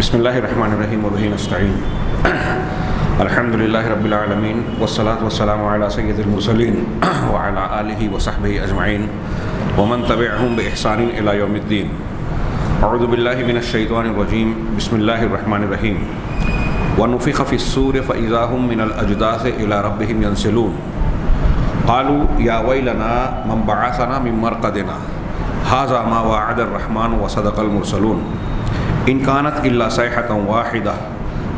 بسم اللہ الرحمن الرحیم وبہ نستعین الحمد للہ رب العالمین والصلاة والسلام علی سید المرسلین وعلی آلہ وصحبہ اجمعین ومن تبعہم بإحسان الی یوم الدین. اعوذ باللہ من الشیطان الرجیم. بسم اللہ الرحمن الرحیم. ونفخ فی الصور فإذا هم من الأجداث إلى ربهم ينسلون قالوا یا ویلنا من بعثنا من مرقدنا هذا ما وعد الرحمن وصدق المرسلون ان كانت الا صيحة واحدة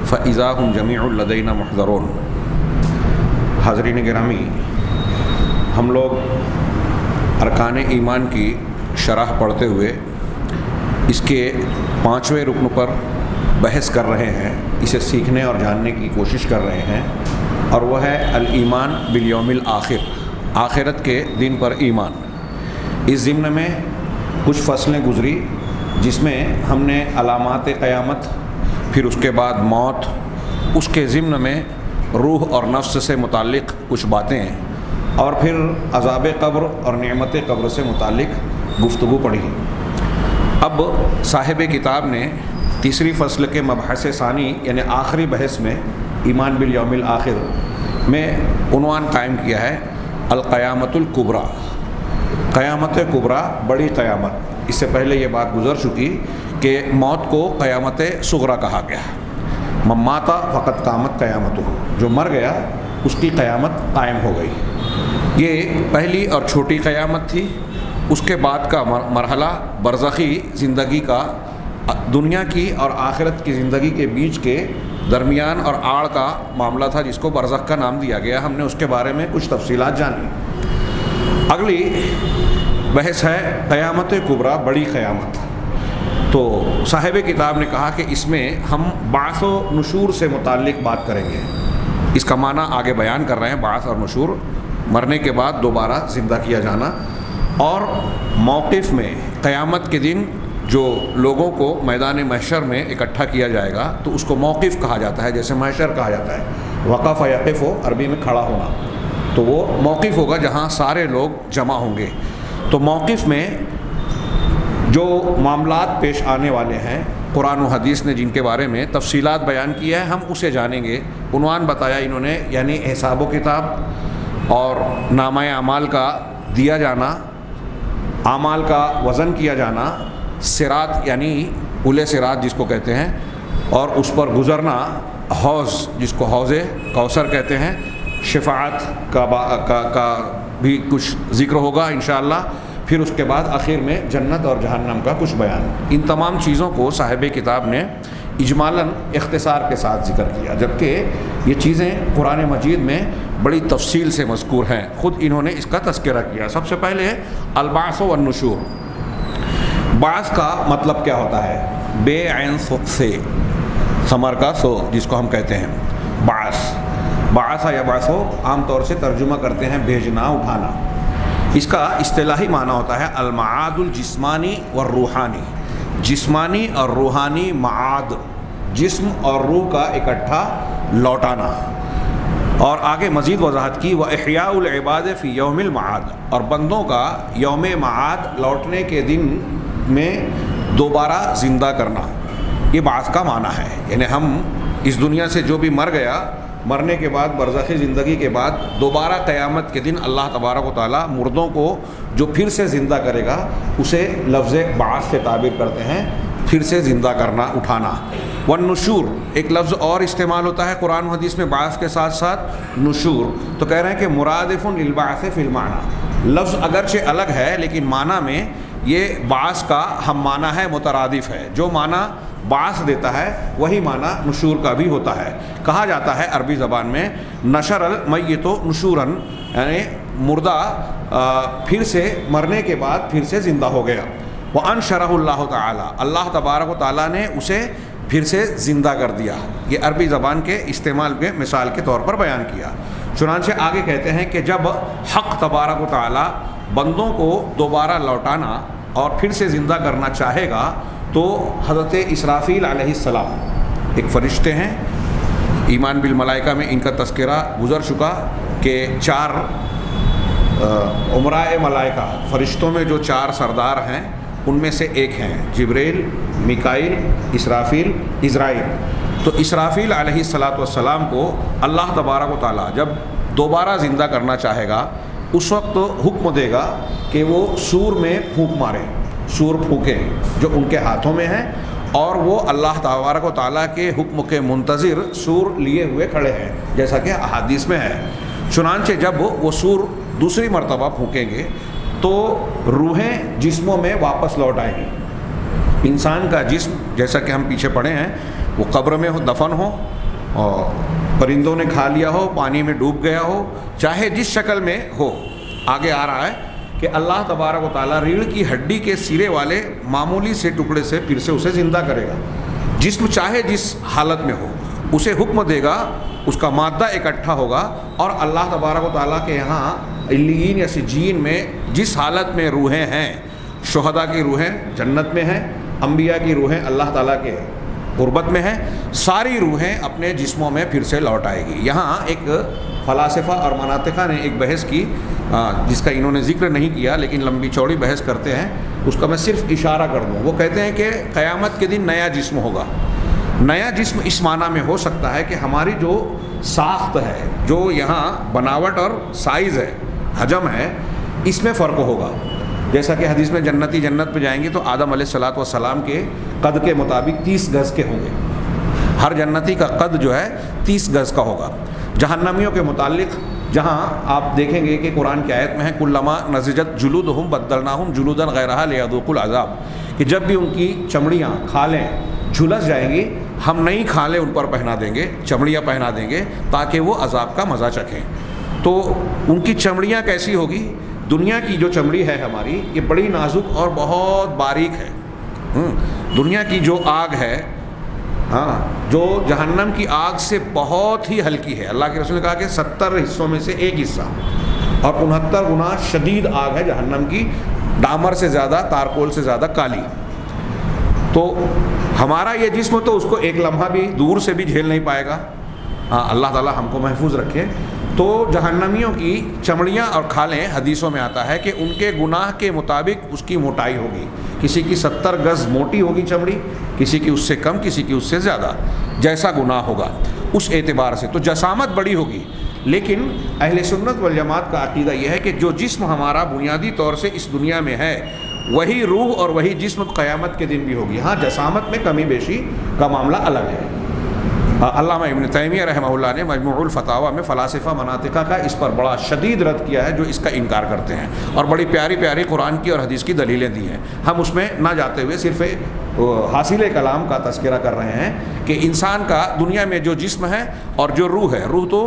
فإذا هم جميع لدينا محضرون. حاضرین گرامی، ہم لوگ ارکان ایمان کی شرح پڑھتے ہوئے اس کے 5ویں رکن پر بحث کر رہے ہیں، اسے سیکھنے اور جاننے کی کوشش کر رہے ہیں، اور وہ ہے الایمان بالیوم الآخر، آخرت کے دن پر ایمان. اس ضمن میں کچھ فصلیں گزری جس میں ہم نے علامات قیامت، پھر اس کے بعد موت، اس کے ضمن میں روح اور نفس سے متعلق کچھ باتیں، اور پھر عذاب قبر اور نعمت قبر سے متعلق گفتگو پڑھی. اب صاحب کتاب نے تیسری فصل کے مبحث ثانی یعنی آخری بحث میں ایمان بالیوم الآخر میں عنوان قائم کیا ہے القیامت الکبریٰ، قیامت کبریٰ، بڑی قیامت. اس سے پہلے یہ بات گزر چکی کہ موت کو قیامت صغریٰ کہا گیا. من مات فقط قامت قیامتہ، جو مر گیا اس کی قیامت قائم ہو گئی. یہ پہلی اور چھوٹی قیامت تھی. اس کے بعد کا مرحلہ برزخی زندگی کا، دنیا کی اور آخرت کی زندگی کے بیچ کے درمیان اور آڑ کا معاملہ تھا، جس کو برزخ کا نام دیا گیا. ہم نے اس کے بارے میں کچھ تفصیلات جانی. اگلی بحث ہے قیامت کبریٰ، بڑی قیامت. تو صاحب کتاب نے کہا کہ اس میں ہم بعث و نشور سے متعلق بات کریں گے. اس کا معنی آگے بیان کر رہے ہیں. بعث اور نشور، مرنے کے بعد دوبارہ زندہ کیا جانا، اور موقف میں قیامت کے دن جو لوگوں کو میدان محشر میں اکٹھا کیا جائے گا تو اس کو موقف کہا جاتا ہے. جیسے محشر کہا جاتا ہے، وقف یقف ہو، عربی میں کھڑا ہونا، تو وہ موقف ہوگا جہاں سارے لوگ جمع ہوں گے. تو موقف میں جو معاملات پیش آنے والے ہیں، قرآن و حدیث نے جن کے بارے میں تفصیلات بیان کی ہے، ہم اسے جانیں گے. عنوان بتایا انہوں نے، یعنی حساب و کتاب اور نامہ اعمال کا دیا جانا، اعمال کا وزن کیا جانا، صراط یعنی پل صراط جس کو کہتے ہیں، اور اس پر گزرنا، حوض جس کو حوض کوثر کہتے ہیں، شفاعت کا بھی کچھ ذکر ہوگا انشاءاللہ. پھر اس کے بعد آخر میں جنت اور جہنم کا کچھ بیان. ان تمام چیزوں کو صاحب کتاب نے اجمالاً اختصار کے ساتھ ذکر کیا، جبکہ یہ چیزیں قرآن مجید میں بڑی تفصیل سے مذکور ہیں. خود انہوں نے اس کا تذکرہ کیا. سب سے پہلے البعث والنشور. بعث کا مطلب کیا ہوتا ہے؟ بے عین سے، ثمر کا سو جس کو ہم کہتے ہیں بعث. بعث یا بعثو عام طور سے ترجمہ کرتے ہیں بھیجنا، اٹھانا. اس کا اصطلاحی معنی ہوتا ہے المعاد الجسمانی والروحانی، جسمانی اور روحانی معاد، جسم اور روح کا اکٹھا لوٹانا. اور آگے مزید وضاحت کی وَإِحْيَاءُ الْعِبَادِ فِي يَوْمِ الْمَعَاد، اور بندوں کا یوم معاد لوٹنے کے دن میں دوبارہ زندہ کرنا. یہ بعث کا معنی ہے. یعنی ہم اس دنیا سے جو بھی مر گیا، مرنے کے بعد برزخی زندگی کے بعد دوبارہ قیامت کے دن اللہ تبارک و تعالیٰ مردوں کو جو پھر سے زندہ کرے گا اسے لفظ بعث سے تعبیر کرتے ہیں، پھر سے زندہ کرنا، اٹھانا. والنشور ایک لفظ اور استعمال ہوتا ہے قرآن و حدیث میں بعث کے ساتھ ساتھ نشور. تو کہہ رہے ہیں کہ مرادف للبعث فی المعنی، لفظ اگرچہ الگ ہے لیکن معنی میں یہ بعث کا ہم معنی ہے، مترادف ہے. جو معنی بعث دیتا ہے وہی معنی نشور کا بھی ہوتا ہے. کہا جاتا ہے عربی زبان میں نشر المیت نشوراً، یعنی مردہ پھر سے مرنے کے بعد پھر سے زندہ ہو گیا. وانشرہ اللہ تعالی، اللہ تبارک و تعالیٰ نے اسے پھر سے زندہ کر دیا. یہ عربی زبان کے استعمال کے مثال کے طور پر بیان کیا. چنانچہ آگے کہتے ہیں کہ جب حق تبارک و تعالیٰ بندوں کو دوبارہ لوٹانا اور پھر سے زندہ کرنا چاہے گا تو حضرت اسرافیل علیہ السلام ایک فرشتے ہیں. ایمان بالملائکہ میں ان کا تذکرہ گزر چکا کہ 4 عمرائے ملائکہ، فرشتوں میں جو 4 سردار ہیں ان میں سے ایک ہیں جبریل، میکائیل، اسرافیل، عزرائیل۔ تو اسرافیل علیہ الصلاۃ والسلام کو اللہ تبارک و تعالیٰ جب دوبارہ زندہ کرنا چاہے گا اس وقت حکم دے گا کہ وہ سور میں پھونک مارے، سور پھونکیں جو ان کے ہاتھوں میں ہے، اور وہ اللہ تبارک و تعالیٰ کے حکم کے منتظر سور لیے ہوئے کھڑے ہیں جیسا کہ احادیث میں ہے۔ چنانچہ جب وہ سور دوسری مرتبہ پھونکیں گے تو روحیں جسموں میں واپس لوٹ آئیں گی۔ انسان کا جسم جیسا کہ ہم پیچھے پڑھے ہیں وہ قبر میں دفن ہو اور پرندوں نے کھا لیا ہو، پانی میں ڈوب گیا ہو، چاہے جس شکل میں ہو، آگے آ رہا ہے کہ اللہ تبارک و تعالیٰ ریڑھ کی ہڈی کے سرے والے معمولی سے ٹکڑے سے پھر سے اسے زندہ کرے گا۔ جسم چاہے جس حالت میں ہو اسے حکم دے گا، اس کا مادہ اکٹھا ہوگا، اور اللہ تبارک و تعالیٰ کے یہاں علیین یا سجین میں جس حالت میں روحیں ہیں، شہداء کی روحیں جنت میں ہیں، انبیاء کی روحیں اللہ تعالیٰ کے قربت میں ہیں، ساری روحیں اپنے جسموں میں پھر سے لوٹ آئے گی۔ یہاں ایک فلاسفہ اور مناطقہ نے ایک بحث کی جس کا انہوں نے ذکر نہیں کیا لیکن لمبی چوڑی بحث کرتے ہیں، اس کا میں صرف اشارہ کر دوں۔ وہ کہتے ہیں کہ قیامت کے دن نیا جسم ہوگا۔ نیا جسم اس معنی میں ہو سکتا ہے کہ ہماری جو ساخت ہے، جو یہاں بناوٹ اور سائز ہے، حجم ہے، اس میں فرق ہوگا۔ جیسا کہ حدیث میں جنتی جنت پہ جائیں گے تو آدم علیہ الصلاۃ والسلام کے قد کے مطابق 30 گز کے ہوں گے۔ ہر جنتی کا قد جو ہے 30 گز کا ہوگا۔ جہنمیوں کے متعلق جہاں آپ دیکھیں گے کہ قرآن کی آیت میں ہے کلما نضجت جلودہم بدلناہم جلودا غیرہا لیذوقوا العذاب، کہ جب بھی ان کی چمڑیاں، کھالیں جھلس جائیں گی ہم نئی کھالیں ان پر پہنا دیں گے، چمڑیاں پہنا دیں گے تاکہ وہ عذاب کا مزہ چکھیں۔ تو ان کی چمڑیاں کیسی ہوگی؟ دنیا کی جو چمڑی ہے ہماری یہ بڑی نازک اور بہت باریک ہے۔ دنیا کی جو آگ ہے، جو جہنم کی آگ سے بہت ہی ہلکی ہے۔ اللہ کے رسول نے کہا کہ 70 حصوں میں سے ایک حصہ، اور 69 گنا شدید آگ ہے جہنم کی، ڈامر سے زیادہ، تارکول سے زیادہ کالی۔ تو ہمارا یہ جسم تو اس کو ایک لمحہ بھی دور سے بھی جھیل نہیں پائے گا۔ اللہ تعالیٰ ہم کو محفوظ رکھے۔ تو جہنمیوں کی چمڑیاں اور کھالیں حدیثوں میں آتا ہے کہ ان کے گناہ کے مطابق اس کی موٹائی ہوگی، کسی کی 70 گز موٹی ہوگی چمڑی، کسی کی اس سے کم، کسی کی اس سے زیادہ، جیسا گناہ ہوگا اس اعتبار سے۔ تو جسامت بڑی ہوگی، لیکن اہل سنت والجماعت کا عقیدہ یہ ہے کہ جو جسم ہمارا بنیادی طور سے اس دنیا میں ہے وہی روح اور وہی جسم قیامت کے دن بھی ہوگی۔ ہاں جسامت میں کمی بیشی کا معاملہ الگ ہے۔ علامہ ابن تیمیہ رحمہ اللہ نے مجموع الفتاویٰ میں فلاسفہ مناطقہ کا اس پر بڑا شدید رد کیا ہے جو اس کا انکار کرتے ہیں، اور بڑی پیاری پیاری قرآن کی اور حدیث کی دلیلیں دی ہیں۔ ہم اس میں نہ جاتے ہوئے صرف حاصل کلام کا تذکرہ کر رہے ہیں کہ انسان کا دنیا میں جو جسم ہے اور جو روح ہے، روح تو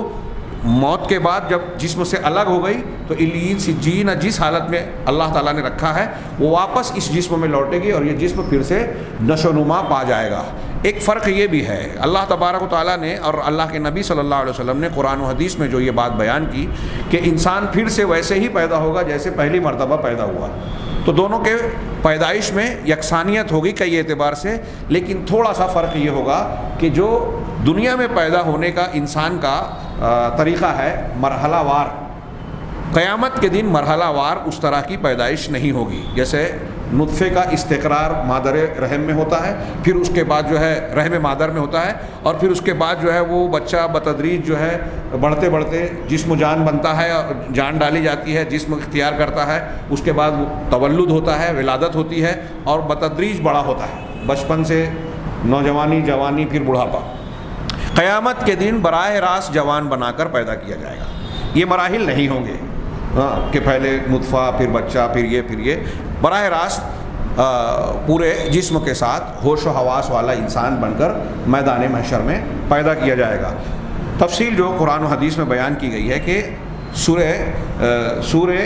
موت کے بعد جب جسم سے الگ ہو گئی تو علیین سجین جس حالت میں اللہ تعالیٰ نے رکھا ہے وہ واپس اس جسم میں لوٹے گی، اور یہ جسم پھر سے نشو و نما پا جائے گا۔ ایک فرق یہ بھی ہے، اللہ تبارک و تعالیٰ نے اور اللہ کے نبی صلی اللہ علیہ وسلم نے قرآن و حدیث میں جو یہ بات بیان کی کہ انسان پھر سے ویسے ہی پیدا ہوگا جیسے پہلی مرتبہ پیدا ہوا، تو دونوں کے پیدائش میں یکسانیت ہوگی کئی اعتبار سے، لیکن تھوڑا سا فرق یہ ہوگا کہ جو دنیا میں پیدا ہونے کا انسان کا طریقہ ہے مرحلہ وار، قیامت کے دن مرحلہ وار اس طرح کی پیدائش نہیں ہوگی۔ جیسے نطفے کا استقرار مادر رحم میں ہوتا ہے، پھر اس کے بعد جو ہے رحم مادر میں ہوتا ہے، اور پھر اس کے بعد جو ہے وہ بچہ بتدریج جو ہے بڑھتے بڑھتے جسم جان بنتا ہے، جان ڈالی جاتی ہے، جسم اختیار کرتا ہے، اس کے بعد تولد ہوتا ہے، ولادت ہوتی ہے، اور بتدریج بڑا ہوتا ہے، بچپن سے نوجوانی، جوانی، پھر بڑھاپا۔ قیامت کے دن براہ راست جوان بنا کر پیدا کیا جائے گا۔ یہ مراحل نہیں ہوں گے کہ پہلے نطفہ، پھر بچہ، پھر یہ براہ راست پورے جسم کے ساتھ ہوش و حواس والا انسان بن کر میدان محشر میں پیدا کیا جائے گا۔ تفصیل جو قرآن و حدیث میں بیان کی گئی ہے کہ سورہ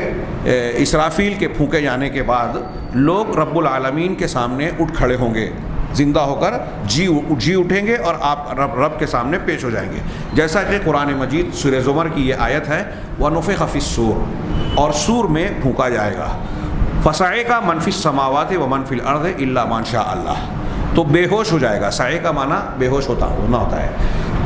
اسرافیل کے پھونکے جانے کے بعد لوگ رب العالمین کے سامنے اٹھ کھڑے ہوں گے، زندہ ہو کر جی اٹھیں گے اور آپ رب کے سامنے پیش ہو جائیں گے، جیسا کہ قرآن مجید سورہ زمر کی یہ آیت ہے وَنُفِخَ فِي الصُّورِ، اور سور میں پھونکا جائے گا، فَصَعِقَ مَنْ فِي السَّمَاوَاتِ وَمَنْ فِي الْأَرْضِ إِلَّا مَنْ شَاءَ اللَّهُ، تو بے ہوش ہو جائے گا۔ سائے کا معنی بے ہوش ہونا ہوتا ہے۔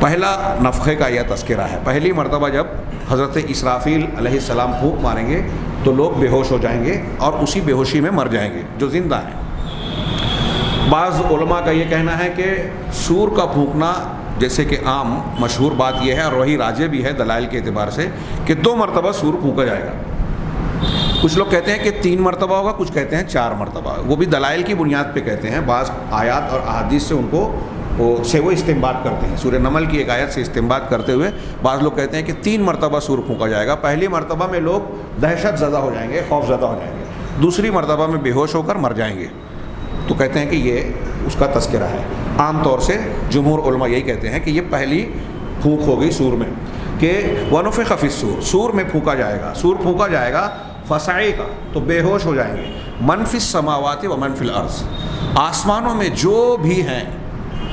پہلا نفخے کا یہ تذکرہ ہے، پہلی مرتبہ جب حضرت اسرافیل علیہ السلام پھونک ماریں گے تو لوگ بے ہوش ہو جائیں گے اور اسی بے ہوشی میں مر جائیں گے جو زندہ ہیں۔ بعض علماء کا یہ کہنا ہے کہ سور کا پھونکنا جیسے کہ عام مشہور بات یہ ہے اور وہی راجے بھی ہے دلائل کے اعتبار سے کہ 2 مرتبہ سور پھونکا جائے گا۔ کچھ لوگ کہتے ہیں کہ 3 مرتبہ ہوگا، کچھ کہتے ہیں 4 مرتبہ، وہ بھی دلائل کی بنیاد پہ کہتے ہیں، بعض آیات اور احادیث سے ان کو وہ استنباط کرتے ہیں۔ سورہ نمل کی ایک آیت سے استنباط کرتے ہوئے بعض لوگ کہتے ہیں کہ 3 مرتبہ سور پھونکا جائے گا۔ پہلی مرتبہ میں لوگ دہشت زدہ ہو جائیں گے، خوف زدہ ہو جائیں گے، دوسری مرتبہ میں بے ہوش ہو کر مر جائیں گے۔ تو کہتے ہیں کہ یہ اس کا تذکرہ ہے۔ عام طور سے جمہور علماء یہی کہتے ہیں کہ یہ پہلی پھونک ہوگی سور میں، کہ وَنُفِخَ فِي الصُّورِ، سور میں پھونکا جائے گا، سور پھونکا جائے گا فَصَعِقَ، تو بے ہوش ہو جائیں گے، مَن فِي السَّمَاوَاتِ وَمَن فِي الْأَرْضِ، آسمانوں میں جو بھی ہیں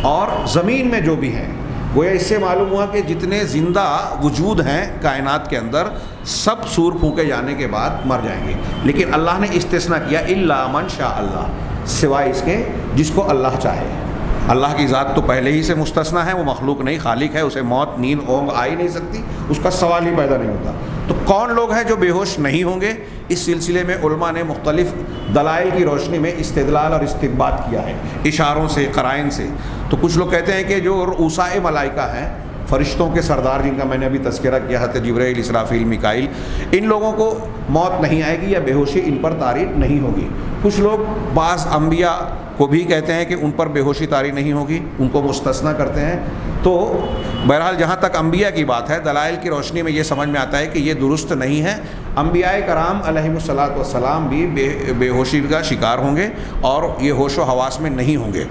اور زمین میں جو بھی ہیں۔ گویا اس سے معلوم ہوا کہ جتنے زندہ وجود ہیں کائنات کے اندر سب سور پھونکے جانے کے بعد مر جائیں گے، لیکن اللہ نے استثناء کیا إِلَّا مَن شَاءَ اللَّهُ، سوائے اس کے جس کو اللہ چاہے۔ اللہ کی ذات تو پہلے ہی سے مستثنیٰ ہے، وہ مخلوق نہیں، خالق ہے، اسے موت نیند اونگ آ ہی نہیں سکتی، اس کا سوال ہی پیدا نہیں ہوتا۔ تو کون لوگ ہیں جو بے ہوش نہیں ہوں گے؟ اس سلسلے میں علماء نے مختلف دلائل کی روشنی میں استدلال اور استنباط کیا ہے، اشاروں سے، قرائن سے۔ تو کچھ لوگ کہتے ہیں کہ جو رؤساء ملائکہ ہیں، فرشتوں کے سردار جن کا میں نے ابھی تذکرہ کیا ہے، جبرائیل، اسرافیل، میکائیل، ان لوگوں کو موت نہیں آئے گی یا بے ہوشی ان پر طاری نہیں ہوگی۔ کچھ لوگ بعض انبیاء کو بھی کہتے ہیں کہ ان پر بے ہوشی طاری نہیں ہوگی، ان کو مستثنیٰ کرتے ہیں۔ تو بہرحال جہاں تک انبیاء کی بات ہے، دلائل کی روشنی میں یہ سمجھ میں آتا ہے کہ یہ درست نہیں ہے۔ انبیاء کرام علیہم الصلاۃ والسلام بھی بے ہوشی کا شکار ہوں گے اور یہ ہوش و حواس میں نہیں ہوں گے،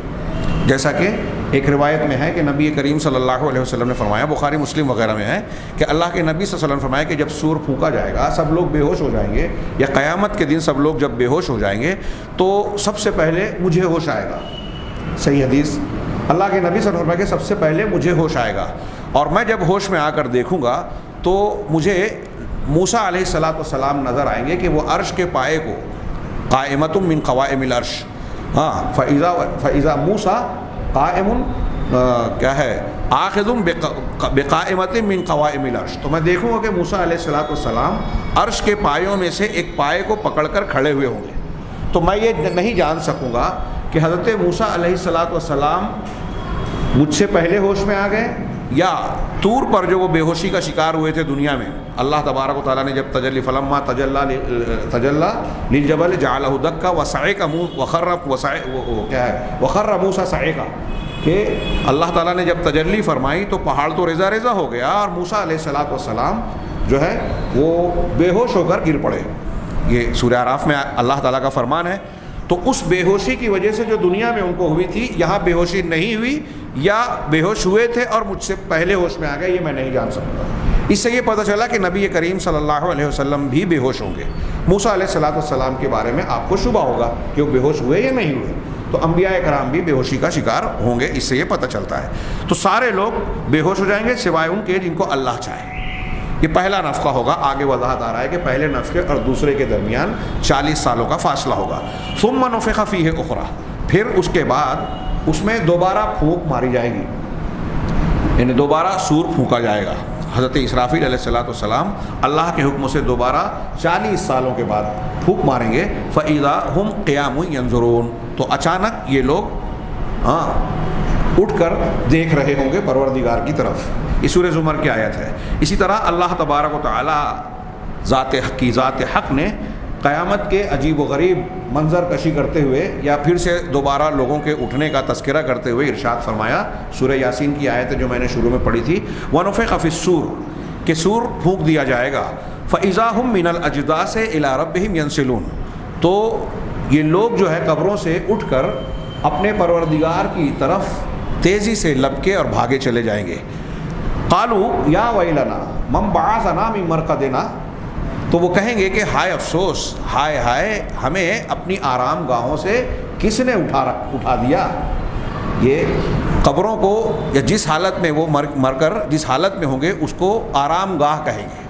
جیسا کہ ایک روایت میں ہے کہ نبی کریم صلی اللہ علیہ وسلم نے فرمایا، بخاری مسلم وغیرہ میں ہے کہ اللہ کے نبی صلی اللہ علیہ وسلم نے فرمایا کہ جب سور پھونکا جائے گا سب لوگ بے ہوش ہو جائیں گے، یا قیامت کے دن سب لوگ جب بے ہوش ہو جائیں گے تو سب سے پہلے مجھے ہوش آئے گا۔ صحیح حدیث، اللہ کے نبی صلی اللہ علیہ وسلم نے فرمایا کہ سب سے پہلے مجھے ہوش آئے گا، اور میں جب ہوش میں آ کر دیکھوں گا تو مجھے موسیٰ علیہ الصلاۃ والسلام نظر آئیں گے کہ وہ عرش کے پائے کو، قائمۃ من قوائم العرش، فَإِذَا موسیٰ قائم کیا ہے آخذ بقائمۃ من قوائم العرش، تو میں دیکھوں گا کہ موسیٰ علیہ الصلاۃ والسلام عرش کے پایوں میں سے ایک پائے کو پکڑ کر کھڑے ہوئے ہوں گے۔ تو میں یہ نہیں جان سکوں گا کہ حضرت موسیٰ علیہ الصلاۃ والسلام مجھ سے پہلے ہوش میں آ گئے، یا طور پر جو وہ بے ہوشی کا شکار ہوئے تھے دنیا میں، اللہ تبارک و تعالیٰ نے جب تجلی فلما تجلی للجبل جعلہ دکا وصعق وخر موسیٰ صعقا، کہ اللہ تعالیٰ نے جب تجلی فرمائی تو پہاڑ تو ریزہ ریزہ ہو گیا اور موسیٰ علیہ الصلاۃ والسلام جو ہے وہ بے ہوش ہو کر گر پڑے۔ یہ سورہ اعراف میں اللہ تعالیٰ کا فرمان ہے۔ تو اس بے ہوشی کی وجہ سے جو دنیا میں ان کو ہوئی تھی، یہاں بے ہوشی نہیں ہوئی، یا بے ہوش ہوئے تھے اور مجھ سے پہلے ہوش میں آ گئے، یہ میں نہیں جان سکتا۔ اس سے یہ پتہ چلا کہ نبی کریم صلی اللہ علیہ وسلم بھی بے ہوش ہوں گے۔ موسیٰ علیہ الصلاۃ والسلام کے بارے میں آپ کو شبہ ہوگا کہ وہ بے ہوش ہوئے یا نہیں ہوئے، تو انبیاء کرام بھی بے ہوشی کا شکار ہوں گے، اس سے یہ پتہ چلتا ہے۔ تو سارے لوگ بے ہوش ہو جائیں گے سوائے ان کے جن کو اللہ چاہے۔ یہ پہلا نفخہ ہوگا، آگے وضاحت آ رہا ہے کہ پہلے نفخے اور دوسرے کے درمیان 40 سالوں کا فاصلہ ہوگا۔ ثم نفخ فیہ اخری، پھر اس کے بعد اس میں دوبارہ پھونک ماری جائے گی، یعنی دوبارہ سور پھونکا جائے گا۔ حضرت اسرافیل علیہ الصلاۃ والسلام اللہ کے حکم سے دوبارہ 40 سالوں کے بعد پھونک ماریں گے۔ فَإِذَا هُمْ قِيَامٌ يَنظُرُونَ، تو اچانک یہ لوگ اٹھ کر دیکھ رہے ہوں گے پروردگار کی طرف۔ یہ سورہ زمر کی آیت ہے۔ اسی طرح اللہ تبارک و تعالی ذات حق نے قیامت کے عجیب و غریب منظر کشی کرتے ہوئے یا پھر سے دوبارہ لوگوں کے اٹھنے کا تذکرہ کرتے ہوئے ارشاد فرمایا، سورہ یاسین کی آیت جو میں نے شروع میں پڑھی تھی، وَنُفِخَ فِي الصُّورِ، کہ سور پھونک دیا جائے گا، فَإِذَا هُمْ مِنَ الْأَجْدَاثِ إِلَىٰ رَبِّهِمْ يَنْسِلُونَ، تو یہ لوگ جو ہے قبروں سے اٹھ کر اپنے پروردگار کی طرف تیزی سے لپکے اور بھاگے چلے جائیں گے۔ قَالُوا يَا وَيْلَنَا مَنْ بَعَثَنَا مِنْ مَرْقَدِنَا، تو وہ کہیں گے کہ ہائے افسوس، ہائے ہائے، ہمیں اپنی آرام گاہوں سے کس نے اٹھا دیا۔ یہ قبروں کو یا جس حالت میں وہ مر کر جس حالت میں ہوں گے اس کو آرام گاہ کہیں گے،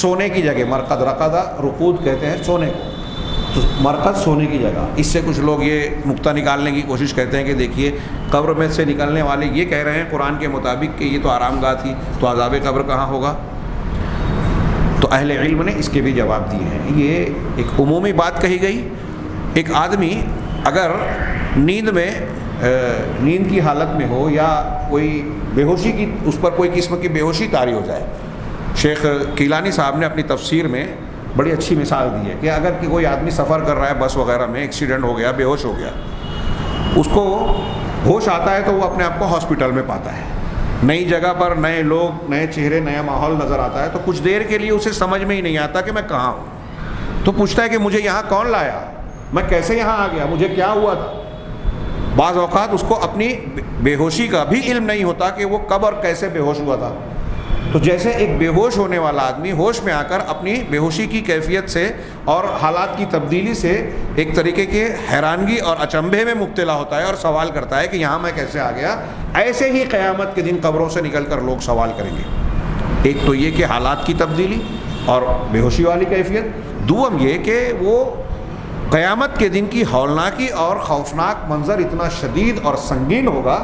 سونے کی جگہ، مرقد، رقدہ رقود کہتے ہیں سونے کو، تو مرکز سونے کی جگہ۔ اس سے کچھ لوگ یہ نقطہ نکالنے کی کوشش کرتے ہیں کہ دیکھیے قبر میں سے نکلنے والے یہ کہہ رہے ہیں قرآن کے مطابق کہ یہ تو آرام گاہ تھی، تو عذاب قبر کہاں ہوگا؟ تو اہل علم نے اس کے بھی جواب دیے ہیں. یہ ایک عمومی بات کہی گئی. ایک آدمی اگر نیند کی حالت میں ہو یا کوئی بے ہوشی کی اس پر کوئی قسم کی بے ہوشی طاری ہو جائے. شیخ کیلانی صاحب نے اپنی تفسیر میں بڑی اچھی مثال دی ہے کہ اگر کہ کوئی آدمی سفر کر رہا ہے بس وغیرہ میں، ایکسیڈنٹ ہو گیا، بے ہوش ہو گیا، اس کو ہوش آتا ہے تو وہ اپنے آپ کو ہاسپٹل میں پاتا ہے. نئی جگہ پر نئے لوگ، نئے چہرے، نیا ماحول نظر آتا ہے تو کچھ دیر کے لیے اسے سمجھ میں ہی نہیں آتا کہ میں کہاں ہوں. تو پوچھتا ہے کہ مجھے یہاں کون لایا، میں کیسے یہاں آ گیا، مجھے کیا ہوا تھا. بعض اوقات اس کو اپنی بے ہوشی کا بھی علم نہیں ہوتا کہ وہ کب اور کیسے بے ہوش ہوا تھا. تو جیسے ایک بے ہوش ہونے والا آدمی ہوش میں آ کر اپنی بے ہوشی کی کیفیت سے اور حالات کی تبدیلی سے ایک طریقے کے حیرانگی اور اچنبھے میں مبتلا ہوتا ہے اور سوال کرتا ہے کہ یہاں میں کیسے آ گیا، ایسے ہی قیامت کے دن قبروں سے نکل کر لوگ سوال کریں گے. ایک تو یہ کہ حالات کی تبدیلی اور بے ہوشی والی کیفیت، دوم یہ کہ وہ قیامت کے دن کی ہولناکی اور خوفناک منظر اتنا شدید اور سنگین ہوگا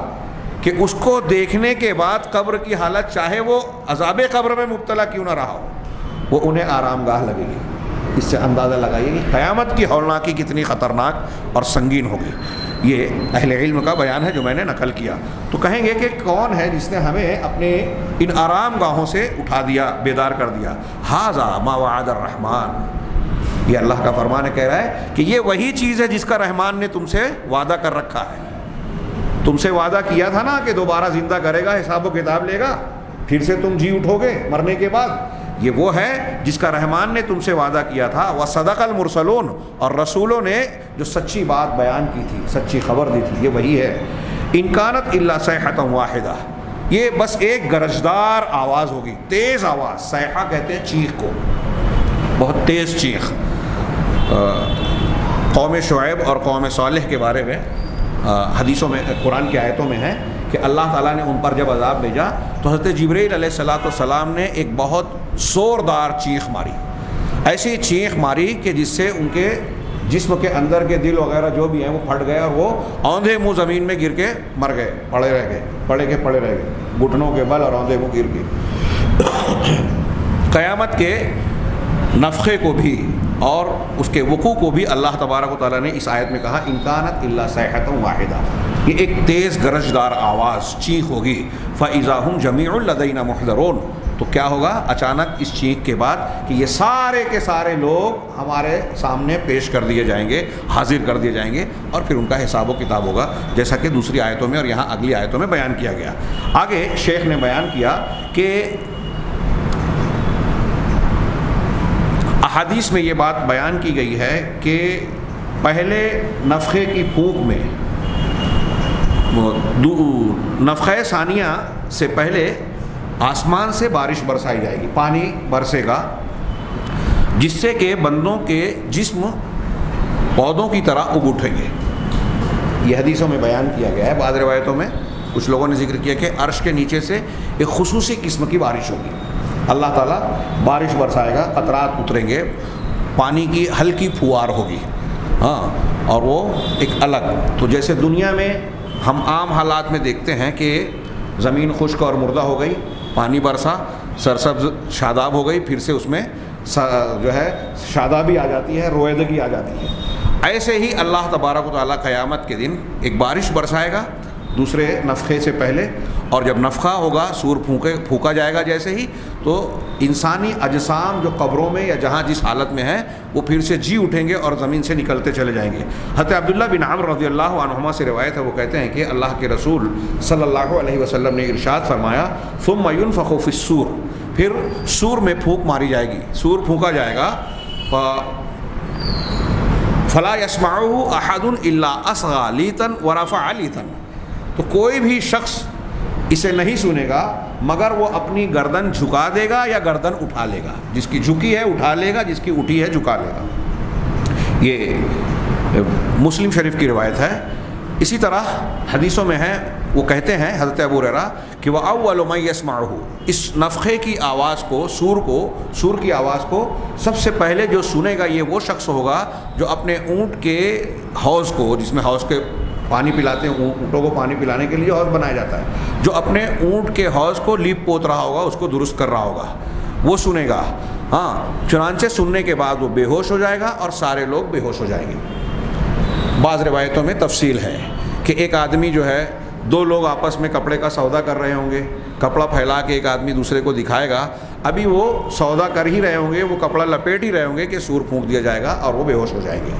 کہ اس کو دیکھنے کے بعد قبر کی حالت چاہے وہ عذاب قبر میں مبتلا کیوں نہ رہا ہو، وہ انہیں آرام گاہ لگے گی. اس سے اندازہ لگائیے کہ قیامت کی ہولناکی کتنی خطرناک اور سنگین ہوگی. یہ اہل علم کا بیان ہے جو میں نے نقل کیا. تو کہیں گے کہ کون ہے جس نے ہمیں اپنے ان آرام گاہوں سے اٹھا دیا، بیدار کر دیا. ھذا ما وعد الرحمن، یہ اللہ کا فرمان کہہ رہا ہے کہ یہ وہی چیز ہے جس کا رحمان نے تم سے وعدہ کر رکھا ہے. تم سے وعدہ کیا تھا نا کہ دوبارہ زندہ کرے گا، حساب و کتاب لے گا، پھر سے تم جی اٹھو گے مرنے کے بعد. یہ وہ ہے جس کا رحمان نے تم سے وعدہ کیا تھا. وصدق المرسلون، اور رسولوں نے جو سچی بات بیان کی تھی، سچی خبر دی تھی، یہ وہی ہے. ان کانت الا صیحۃ واحدہ، یہ بس ایک گرجدار آواز ہوگی، تیز آواز. صیحہ کہتے ہیں چیخ کو، بہت تیز چیخ. قوم شعیب اور قوم صالح کے بارے میں حدیثوں میں، قرآن کی آیتوں میں ہے کہ اللہ تعالیٰ نے ان پر جب عذاب بھیجا تو حضرت جبرائیل علیہ السلام نے ایک بہت زوردار چیخ ماری. ایسی چیخ ماری کہ جس سے ان کے جسم کے اندر کے دل وغیرہ جو بھی ہیں وہ پھٹ گئے اور وہ اوندھے منہ زمین میں گر کے مر گئے، پڑے رہ گئے گھٹنوں کے بل اور اوندھے منہ گر کے. قیامت کے نفخے کو بھی اور اس کے وقوع کو بھی اللہ تبارک و تعالیٰ نے اس آیت میں کہا ان کانت الا صیحۃ واحدہ، یہ ایک تیز گرجدار آواز چیخ ہوگی. فاذا هم جميع لدینا محضرون، تو کیا ہوگا اچانک اس چیخ کے بعد کہ یہ سارے کے سارے لوگ ہمارے سامنے پیش کر دیے جائیں گے، حاضر کر دیے جائیں گے، اور پھر ان کا حساب و کتاب ہوگا، جیسا کہ دوسری آیتوں میں اور یہاں اگلی آیتوں میں بیان کیا گیا. آگے شیخ نے بیان کیا کہ احادیث میں یہ بات بیان کی گئی ہے کہ پہلے نفخے کی پھونک میں، نفخہ ثانیہ سے پہلے آسمان سے بارش برسائی جائے گی، پانی برسے گا، جس سے کہ بندوں کے جسم پودوں کی طرح اگ اٹھیں گے. یہ حدیثوں میں بیان کیا گیا ہے. بعض روایتوں میں کچھ لوگوں نے ذکر کیا کہ عرش کے نیچے سے ایک خصوصی قسم کی بارش ہوگی. اللہ تعالیٰ بارش برسائے گا، قطرات اتریں گے، پانی کی ہلکی پھوار ہوگی، اور وہ ایک الگ. تو جیسے دنیا میں ہم عام حالات میں دیکھتے ہیں کہ زمین خشک اور مردہ ہو گئی، پانی برسا، سرسبز شاداب ہو گئی، پھر سے اس میں جو ہے شادابی آ جاتی ہے، رویدگی آ جاتی ہے. ایسے ہی اللہ تبارک و تعالیٰ قیامت کے دن ایک بارش برسائے گا دوسرے نفخے سے پہلے، اور جب نفخہ ہوگا، سور پھونکا جائے گا جیسے ہی، تو انسانی اجسام جو قبروں میں یا جہاں جس حالت میں ہیں وہ پھر سے جی اٹھیں گے اور زمین سے نکلتے چلے جائیں گے. حضرت عبداللہ بن عمرو رضی اللہ عنہما سے روایت ہے، وہ کہتے ہیں کہ اللہ کے رسول صلی اللہ علیہ وسلم نے ارشاد فرمایا ثم ينفخ في الصور، پھر سور میں پھونک ماری جائے گی، سور پھونکا جائے گا. فلا يسمعه احد الا اصغى لیتا ورفع لیتا، تو کوئی بھی شخص اسے نہیں سنے گا مگر وہ اپنی گردن جھکا دے گا یا گردن اٹھا لے گا. جس کی جھکی ہے اٹھا لے گا، جس کی اٹھی ہے جھکا لے گا. یہ مسلم شریف کی روایت ہے. اسی طرح حدیثوں میں ہے، وہ کہتے ہیں حضرت ابو ہریرہ کہ وہ اول من یسمعہ، اس نفخے کی آواز کو، سور کی آواز کو سب سے پہلے جو سنے گا یہ وہ شخص ہوگا جو اپنے اونٹ کے حوض کو، جس میں حوض کے پانی پلاتے ہیں، اونٹوں کو پانی پلانے کے لیے حوض بنایا جاتا ہے، جو اپنے اونٹ کے حوض کو لیپ پوت رہا ہوگا، اس کو درست کر رہا ہوگا، وہ سنے گا. ہاں، چنانچہ سننے کے بعد وہ بے ہوش ہو جائے گا اور سارے لوگ بے ہوش ہو جائیں گے۔ بعض روایتوں میں تفصیل ہے کہ ایک آدمی جو ہے، دو لوگ آپس میں کپڑے کا سودا کر رہے ہوں گے، کپڑا پھیلا کے ایک آدمی دوسرے کو دکھائے گا، ابھی وہ سودا کر ہی رہے ہوں گے، وہ کپڑا لپیٹ ہی رہے ہوں گے کہ سور پھونک دیا جائے گا اور وہ بے ہوش ہو جائیں گے۔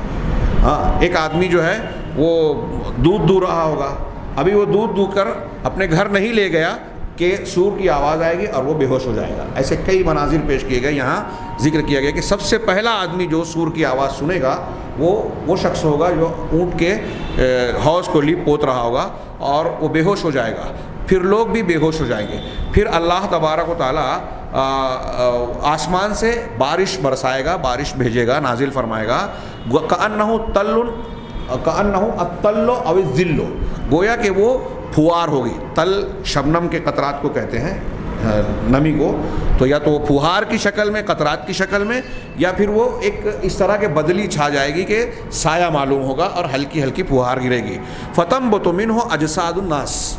ہاں، ایک آدمی جو ہے وہ دودھ دو رہا ہوگا، ابھی وہ دودھ دو کر اپنے گھر نہیں لے گیا کہ سور کی آواز آئے گی اور وہ بے ہوش ہو جائے گا۔ ایسے کئی مناظر پیش کیے گئے، یہاں ذکر کیا گیا کہ سب سے پہلا آدمی جو سور کی آواز سنے گا وہ شخص ہوگا جو اونٹ کے حوض کو لیپ پوت رہا ہوگا اور وہ بے ہوش ہو جائے گا، پھر لوگ بھی بے ہوش ہو جائیں گے، پھر اللہ تبارک و تعالیٰ آسمان سے بارش برسائے گا، بارش بھیجے گا، نازل فرمائے گا، کأنہ الطل او الظل، گویا کہ وہ پھوار ہوگی۔ تل شبنم کے قطرات کو کہتے ہیں، نمی کو، تو یا تو وہ پھوہار کی شکل میں، قطرات کی شکل میں، یا پھر وہ ایک اس طرح کے بدلی چھا جائے گی کہ سایہ معلوم ہوگا اور ہلکی ہلکی پھوہار گرے گی۔ فتنبت منہ اجساد الناس،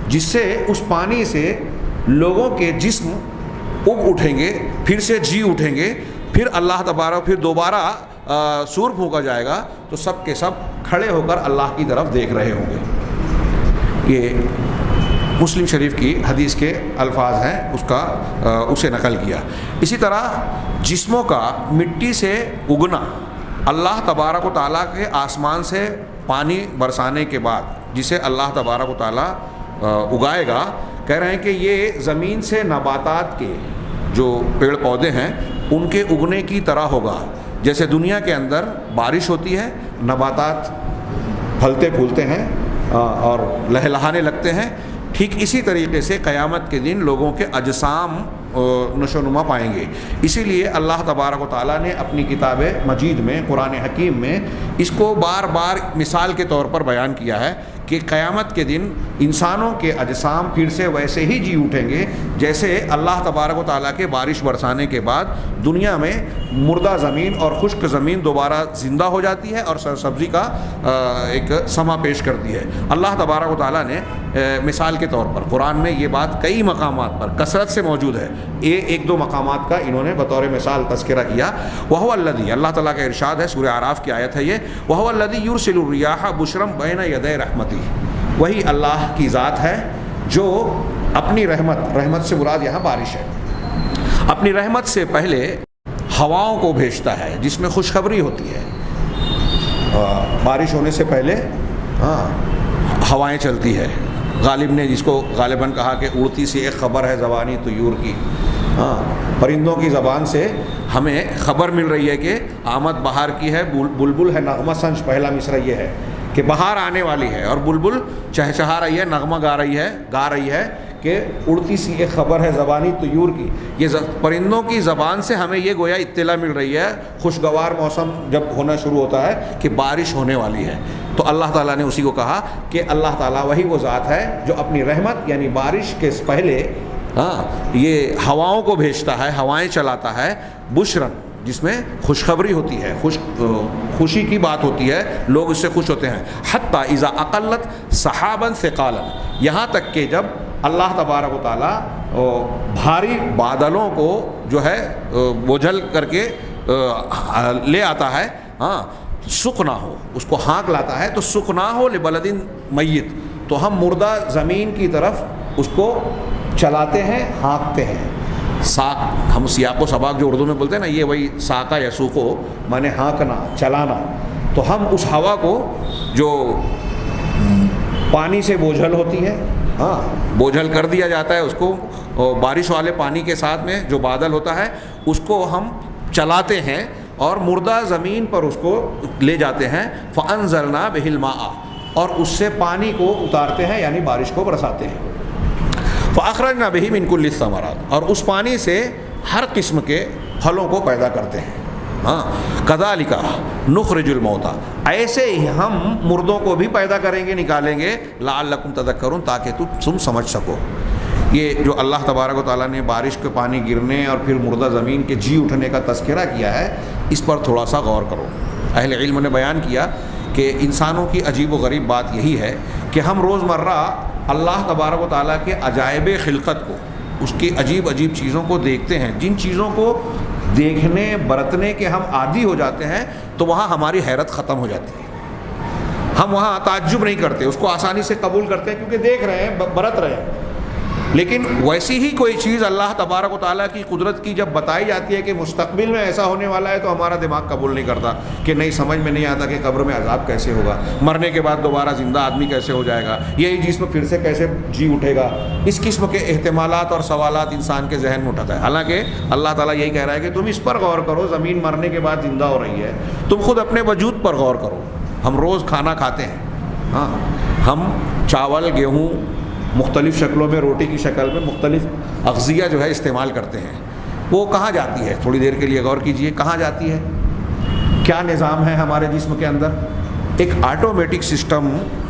جس سے اس پانی سے لوگوں کے جسم اگ اٹھیں گے، پھر سے جی اٹھیں گے، پھر اللہ تبارک پھر دوبارہ سور پھونکا جائے گا تو سب کے سب کھڑے ہو کر اللہ کی طرف دیکھ رہے ہوں گے۔ یہ مسلم شریف کی حدیث کے الفاظ ہیں، اسے نقل کیا۔ اسی طرح جسموں کا مٹی سے اگنا، اللہ تبارک و تعالیٰ کے آسمان سے پانی برسانے کے بعد جسے اللہ تبارک و تعالیٰ اگائے گا، کہہ رہے ہیں کہ یہ زمین سے نباتات کے جو پیڑ پودے ہیں ان کے اگنے کی طرح ہوگا۔ جیسے دنیا کے اندر بارش ہوتی ہے، نباتات پھلتے پھولتے ہیں اور لہلہانے لگتے ہیں، ٹھیک اسی طریقے سے قیامت کے دن لوگوں کے اجسام نشو نما پائیں گے۔ اسی لیے اللہ تبارک و تعالیٰ نے اپنی کتاب مجید میں، قرآن حکیم میں اس کو بار بار مثال کے طور پر بیان کیا ہے کہ قیامت کے دن انسانوں کے اجسام پھر سے ویسے ہی جی اٹھیں گے جیسے اللہ تبارک و تعالیٰ کے بارش برسانے کے بعد دنیا میں مردہ زمین اور خشک زمین دوبارہ زندہ ہو جاتی ہے اور سرسبزی کا ایک سما پیش کرتی ہے۔ اللہ تبارک و تعالیٰ نے مثال کے طور پر قرآن میں یہ بات کئی مقامات پر کثرت سے موجود ہے، ایک دو مقامات کا انہوں نے بطور مثال تذکرہ کیا۔ وَهُوَ الَّذِي، اللہ تعالیٰ کا ارشاد ہے، سورہ اعراف کی آیت ہے یہ، وَهُوَ الَّذِي يُرْسِلُ الرِّيَاحَ بُشْرًا بَيْنَ يَدَيْ رَحْمَتِهِ، وہی اللہ کی ذات ہے جو اپنی رحمت سے مراد یہاں بارش ہے، اپنی رحمت سے پہلے ہواؤں کو بھیجتا ہے جس میں خوشخبری ہوتی ہے۔ بارش ہونے سے پہلے ہوائیں چلتی ہے۔ غالب نے جس کو غالباً کہا کہ اڑتی سی ایک خبر ہے زبانی طیور کی، پرندوں کی زبان سے ہمیں خبر مل رہی ہے کہ آمد بہار کی ہے، بلبل ہے نغمہ سنج، پہلا مصرع یہ ہے کہ بہار آنے والی ہے، اور بلبل چہچہا رہی ہے، نغمہ گا رہی ہے کہ اڑتی سی ایک خبر ہے زبانی طیور کی۔ یہ پرندوں کی زبان سے ہمیں یہ گویا اطلاع مل رہی ہے، خوشگوار موسم جب ہونا شروع ہوتا ہے کہ بارش ہونے والی ہے۔ تو اللہ تعالیٰ نے اسی کو کہا کہ اللہ تعالیٰ وہی وہ ذات ہے جو اپنی رحمت یعنی بارش کے پہلے یہ ہواؤں کو بھیجتا ہے، ہوائیں چلاتا ہے، بشرن، جس میں خوشخبری ہوتی ہے، خوشی کی بات ہوتی ہے، لوگ اس سے خوش ہوتے ہیں۔ حتی اذا اقلت سحابا ثقالا، یہاں تک کہ جب اللہ تبارک و تعالیٰ بھاری بادلوں کو جو ہے بوجھل کر کے لے آتا ہے، سکنا ہو، اس کو ہانک لاتا ہے، تو سکنا ہو لبلدن میت، تو ہم مردہ زمین کی طرف اس کو چلاتے ہیں، ہانکتے ہیں۔ ساق، ہم سیاق و سباق جو اردو میں بولتے ہیں نا، یہ وہی ساقہ یا سوقو مانے ہانکنا، چلانا۔ تو ہم اس ہوا کو جو پانی سے بوجھل ہوتی ہے، بوجھل کر دیا جاتا ہے، اس کو بارش والے پانی کے ساتھ میں جو بادل ہوتا ہے اس کو ہم چلاتے ہیں اور مردہ زمین پر اس کو لے جاتے ہیں۔ فَأَنزَلْنَا بِهِ الْمَاءَ، اور اس سے پانی کو اتارتے ہیں یعنی بارش کو برساتے ہیں۔ فَأَخْرَجْنَا بِهِ مِنْ كُلِّ الثَّمَرَاتِ، اور اس پانی سے ہر قسم کے پھلوں کو پیدا کرتے ہیں۔ كَذَلِكَ نُخْرِجُ الْمَوْتَى، ایسے ہی ہم مردوں کو بھی پیدا کریں گے، نکالیں گے، لَعَلَّكُمْ تَذَكَّرُونَ، تاکہ تم سمجھ سکو۔ یہ جو اللہ تبارک و تعالیٰ نے بارش کے پانی گرنے اور پھر مردہ زمین کے جی اٹھنے کا تذکرہ کیا ہے، اس پر تھوڑا سا غور کرو۔ اہل علم نے بیان کیا کہ انسانوں کی عجیب و غریب بات یہی ہے کہ ہم روزمرہ اللہ تبارک و تعالیٰ کے عجائب خلقت کو، اس کی عجیب عجیب چیزوں کو دیکھتے ہیں، جن چیزوں کو دیکھنے برتنے کے ہم عادی ہو جاتے ہیں تو وہاں ہماری حیرت ختم ہو جاتی ہے. ہم وہاں تعجب نہیں کرتے, اس کو آسانی سے قبول کرتے ہیں کیونکہ دیکھ رہے ہیں, برت رہے ہیں. لیکن ویسی ہی کوئی چیز اللہ تبارک و تعالیٰ کی قدرت کی جب بتائی جاتی ہے کہ مستقبل میں ایسا ہونے والا ہے, تو ہمارا دماغ قبول نہیں کرتا, کہ نہیں, سمجھ میں نہیں آتا کہ قبر میں عذاب کیسے ہوگا, مرنے کے بعد دوبارہ زندہ آدمی کیسے ہو جائے گا, یہی جسم پھر سے کیسے جی اٹھے گا. اس قسم کے احتمالات اور سوالات انسان کے ذہن میں اٹھاتا ہے. حالانکہ اللہ تعالیٰ یہی کہہ رہا ہے کہ تم اس پر غور کرو, زمین مرنے کے بعد زندہ ہو رہی ہے, تم خود اپنے وجود پر غور کرو. ہم روز کھانا کھاتے ہیں, ہاں, ہم چاول, گیہوں, مختلف شکلوں میں, روٹی کی شکل میں مختلف اغذیہ جو ہے استعمال کرتے ہیں. وہ کہاں جاتی ہے؟ تھوڑی دیر کے لیے غور کیجئے, کہاں جاتی ہے؟ کیا نظام ہے ہمارے جسم کے اندر؟ ایک آٹومیٹک سسٹم,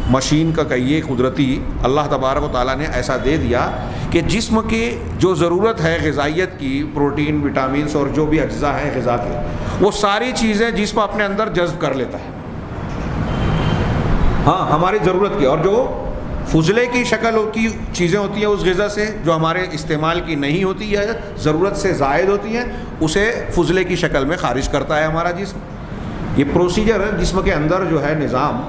مشین کا کہیے, قدرتی اللہ تبارک و تعالیٰ نے ایسا دے دیا کہ جسم کی جو ضرورت ہے غذائیت کی, پروٹین, وٹامنس اور جو بھی اجزاء ہیں غذا کے, وہ ساری چیزیں جسم اپنے اندر جذب کر لیتا ہے. ہاں, ہماری ضرورت کی, اور جو فضلے کی شکل کی چیزیں ہوتی ہیں اس غذا سے, جو ہمارے استعمال کی نہیں ہوتی ہے, ضرورت سے زائد ہوتی ہیں, اسے فضلے کی شکل میں خارج کرتا ہے ہمارا جسم. یہ پروسیجر جسم کے اندر جو ہے نظام,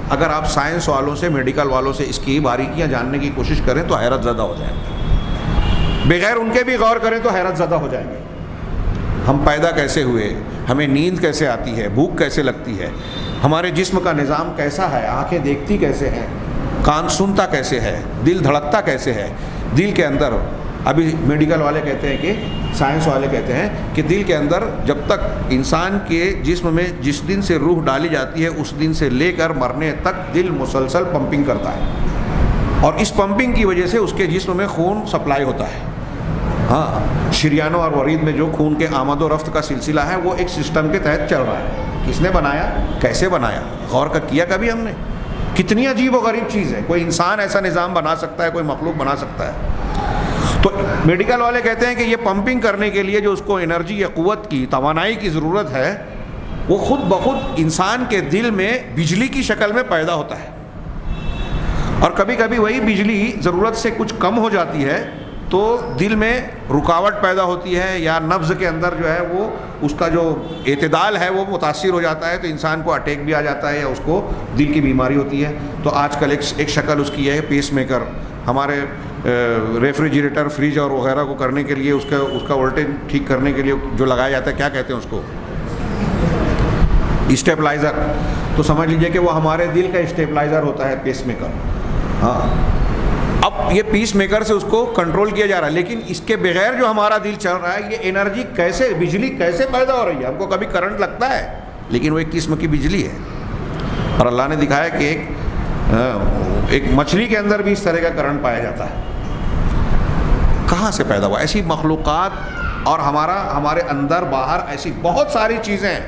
اگر آپ سائنس والوں سے, میڈیکل والوں سے اس کی باریکیاں جاننے کی کوشش کریں تو حیرت زدہ ہو جائیں گے, بغیر ان کے بھی غور کریں تو حیرت زدہ ہو جائیں گے. ہم پیدا کیسے ہوئے, ہمیں نیند کیسے آتی ہے, بھوک کیسے لگتی ہے, ہمارے جسم کا نظام کیسا ہے, آنکھیں دیکھتی کیسے ہیں, کان سنتا کیسے ہے, دل دھڑکتا کیسے ہے. دل کے اندر, ابھی میڈیکل والے کہتے ہیں کہ, سائنس والے کہتے ہیں کہ دل کے اندر جب تک انسان کے جسم میں جس دن سے روح ڈالی جاتی ہے اس دن سے لے کر مرنے تک دل مسلسل پمپنگ کرتا ہے, اور اس پمپنگ کی وجہ سے اس کے جسم میں خون سپلائی ہوتا ہے. ہاں, شریانوں اور ورید میں جو خون کے آمد و رفت کا سلسلہ ہے وہ ایک سسٹم کے تحت چل رہا ہے. کس نے بنایا, کیسے بنایا, غور کا کیا کبھی ہم نے؟ کتنی عجیب و غریب چیز ہے. کوئی انسان ایسا نظام بنا سکتا ہے, کوئی مخلوق بنا سکتا ہے. تو میڈیکل والے کہتے ہیں کہ یہ پمپنگ کرنے کے لیے جو اس کو انرجی یا قوت کی, توانائی کی ضرورت ہے, وہ خود بخود انسان کے دل میں بجلی کی شکل میں پیدا ہوتا ہے. اور کبھی کبھی وہی بجلی ضرورت سے کچھ کم ہو جاتی ہے تو دل میں رکاوٹ پیدا ہوتی ہے, یا نبض کے اندر جو ہے وہ اس کا جو اعتدال ہے وہ متاثر ہو جاتا ہے, تو انسان کو اٹیک بھی آ جاتا ہے, یا اس کو دل کی بیماری ہوتی ہے. تو آج کل ایک شکل اس کی ہے پیس میکر. ہمارے ریفریجریٹر, فریج اور وغیرہ کو کرنے کے لیے, اس کا وولٹیج ٹھیک کرنے کے لیے جو لگایا جاتا ہے, کیا کہتے ہیں اس کو, اسٹیبلائزر. تو سمجھ لیجئے کہ وہ ہمارے دل کا اسٹیبلائزر ہوتا ہے, پیس میکر. ہاں, اب یہ پیس میکر سے اس کو کنٹرول کیا جا رہا ہے, لیکن اس کے بغیر جو ہمارا دل چل رہا ہے, یہ انرجی کیسے, بجلی کیسے پیدا ہو رہی ہے؟ ہم کو کبھی کرنٹ لگتا ہے, لیکن وہ ایک قسم کی بجلی ہے. اور اللہ نے دکھایا کہ ایک مچھلی کے اندر بھی اس طرح کا کرنٹ پایا جاتا ہے. کہاں سے پیدا ہوا؟ ایسی مخلوقات, اور ہمارے اندر باہر ایسی بہت ساری چیزیں ہیں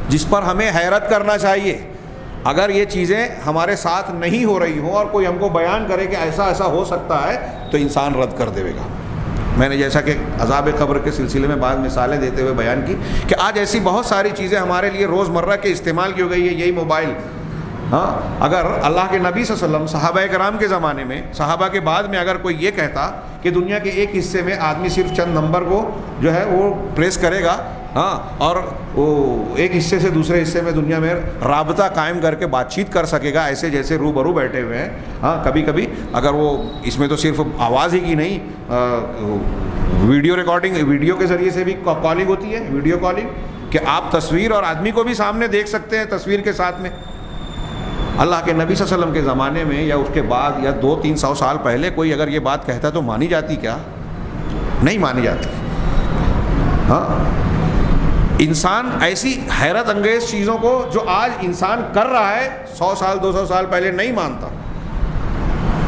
جس پر ہمیں حیرت کرنا چاہیے. اگر یہ چیزیں ہمارے ساتھ نہیں ہو رہی ہوں اور کوئی ہم کو بیان کرے کہ ایسا ایسا ہو سکتا ہے, تو انسان رد کر دے گا. میں نے جیسا کہ عذاب قبر کے سلسلے میں بعض مثالیں دیتے ہوئے بیان کی کہ آج ایسی بہت ساری چیزیں ہمارے لیے روزمرہ کے استعمال کی ہو گئی ہے. یہی موبائل, ہاں, اگر اللہ کے نبی صلی اللہ علیہ وسلم, صحابہ کرام کے زمانے میں, صحابہ کے بعد میں اگر کوئی یہ کہتا کہ دنیا کے ایک حصے میں آدمی صرف چند نمبر کو جو ہے وہ پریس کرے گا, ہاں, اور وہ ایک حصے سے دوسرے حصے میں دنیا میں رابطہ قائم کر کے بات چیت کر سکے گا, ایسے جیسے روبرو بیٹھے ہوئے ہیں. ہاں, کبھی کبھی اگر وہ اس میں تو صرف آواز ہی کی نہیں, ویڈیو ریکارڈنگ, ویڈیو کے ذریعے سے بھی کالنگ ہوتی ہے, ویڈیو کالنگ, کہ آپ تصویر اور آدمی کو بھی سامنے دیکھ سکتے ہیں تصویر کے ساتھ میں. اللہ کے نبی صلی اللہ علیہ وسلم کے زمانے میں یا اس کے بعد یا 200-300 سال پہلے کوئی اگر یہ بات کہتا تو مانی جاتی کیا؟ نہیں مانی جاتی. ہاں, انسان ایسی حیرت انگیز چیزوں کو جو آج انسان کر رہا ہے 100 سال 200 سال پہلے نہیں مانتا,